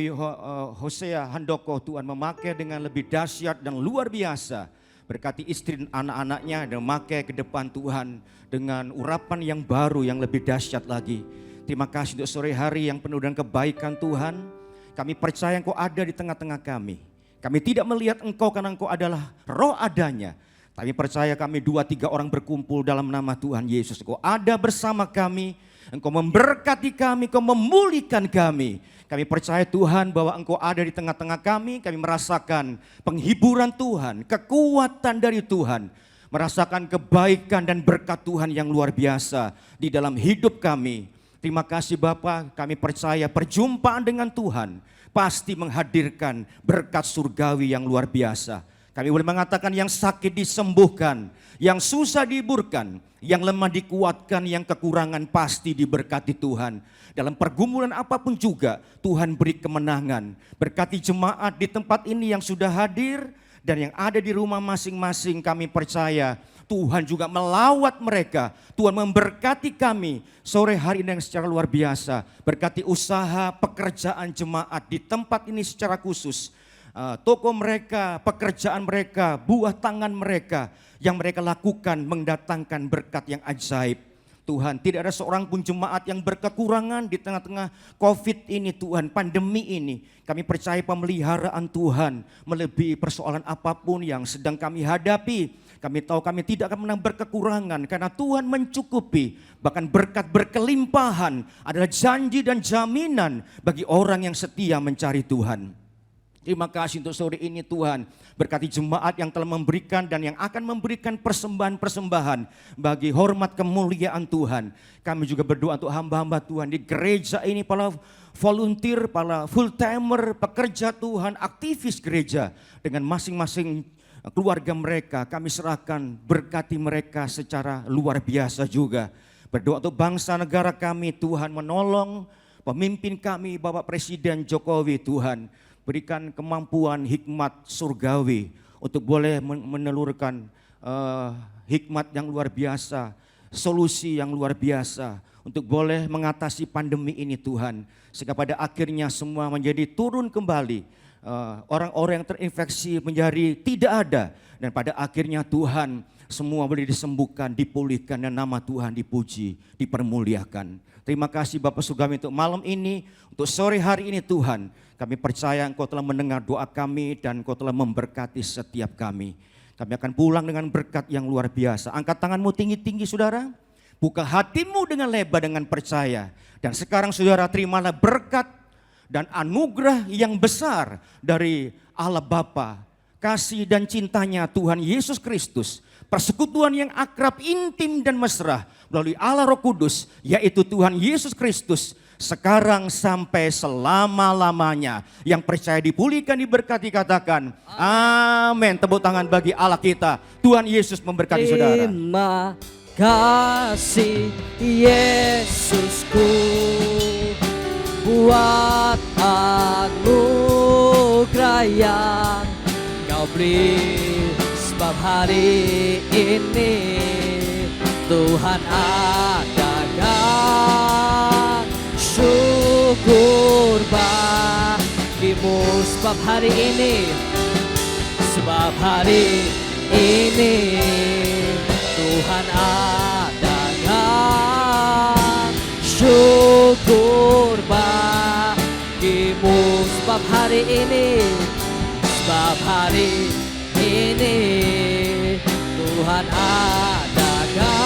B: Hosea Handoko, Tuhan memakai dengan lebih dahsyat dan luar biasa. Berkati istri dan anak-anaknya dan memakai ke depan Tuhan dengan urapan yang baru yang lebih dahsyat lagi. Terima kasih untuk sore hari yang penuh dengan kebaikan Tuhan. Kami percaya Engkau ada di tengah-tengah kami. Kami tidak melihat Engkau karena Engkau adalah roh adanya. Kami percaya kami 2-3 orang berkumpul dalam nama Tuhan Yesus. Engkau ada bersama kami. Engkau memberkati kami, Engkau memulihkan kami. Kami percaya Tuhan bahwa Engkau ada di tengah-tengah kami. Kami merasakan penghiburan Tuhan, kekuatan dari Tuhan. Merasakan kebaikan dan berkat Tuhan yang luar biasa di dalam hidup kami. Terima kasih Bapa, kami percaya perjumpaan dengan Tuhan pasti menghadirkan berkat surgawi yang luar biasa. Kami boleh mengatakan yang sakit disembuhkan, yang susah dihiburkan, yang lemah dikuatkan, yang kekurangan pasti diberkati Tuhan. Dalam pergumulan apapun juga Tuhan beri kemenangan. Berkati jemaat di tempat ini yang sudah hadir dan yang ada di rumah masing-masing. Kami percaya Tuhan juga melawat mereka. Tuhan memberkati kami sore hari ini yang secara luar biasa. Berkati usaha pekerjaan jemaat di tempat ini secara khusus. Toko mereka, pekerjaan mereka, buah tangan mereka yang mereka lakukan mendatangkan berkat yang ajaib. Tuhan, tidak ada seorang pun jemaat yang berkekurangan di tengah-tengah COVID ini Tuhan, pandemi ini. Kami percaya pemeliharaan Tuhan melebihi persoalan apapun yang sedang kami hadapi. Kami tahu kami tidak akan pernah berkekurangan karena Tuhan mencukupi. Bahkan berkat berkelimpahan adalah janji dan jaminan bagi orang yang setia mencari Tuhan. Terima kasih untuk sore ini Tuhan. Berkati jemaat yang telah memberikan dan yang akan memberikan persembahan-persembahan bagi hormat kemuliaan Tuhan. Kami juga berdoa untuk hamba-hamba Tuhan di gereja ini, para volunteer, para full timer, pekerja Tuhan, aktivis gereja dengan masing-masing keluarga mereka. Kami serahkan, berkati mereka secara luar biasa juga. Berdoa untuk bangsa negara kami, Tuhan menolong pemimpin kami, Bapak Presiden Jokowi Tuhan. Berikan kemampuan hikmat surgawi untuk boleh menelurkan hikmat yang luar biasa, solusi yang luar biasa untuk boleh mengatasi pandemi ini Tuhan. Sehingga pada akhirnya semua menjadi turun kembali, orang-orang yang terinfeksi menjadi tidak ada. Dan pada akhirnya Tuhan semua boleh disembuhkan, dipulihkan dan nama Tuhan dipuji, dipermuliakan. Terima kasih Bapak Surgawi untuk malam ini, untuk sore hari ini Tuhan. Kami percaya Engkau telah mendengar doa kami dan Engkau telah memberkati setiap kami. Kami akan pulang dengan berkat yang luar biasa. Angkat tanganmu tinggi-tinggi saudara. Buka hatimu dengan lebar dengan percaya. Dan sekarang saudara terimalah berkat dan anugerah yang besar dari Allah Bapa. Kasih dan cintanya Tuhan Yesus Kristus. Persekutuan yang akrab, intim dan mesra melalui Allah Roh Kudus, yaitu Tuhan Yesus Kristus,
C: sekarang sampai selama-lamanya. Yang percaya dipulihkan, diberkati, katakan amin. Tepuk tangan bagi Allah kita. Tuhan Yesus memberkati saudara.
A: Terima kasih Yesusku buat anugerah yang Kau beri, sebab hari ini Tuhan adakan syukur bagimu. Sebab hari ini Tuhan adakan syukur bagimu. Sebab hari ini Tuhan adakan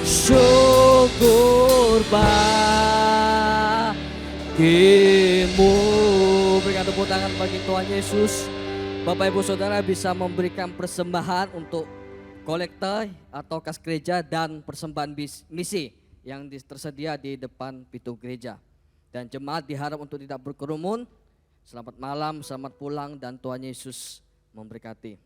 A: syukur bagimu. Berikan tepuk tangan bagi Tuhan Yesus. Bapak Ibu Saudara bisa memberikan persembahan untuk kolektor atau kas gereja dan persembahan misi yang tersedia di depan pintu gereja. Dan jemaat diharap untuk tidak berkerumun. Selamat malam, selamat pulang, dan Tuhan Yesus memberkati.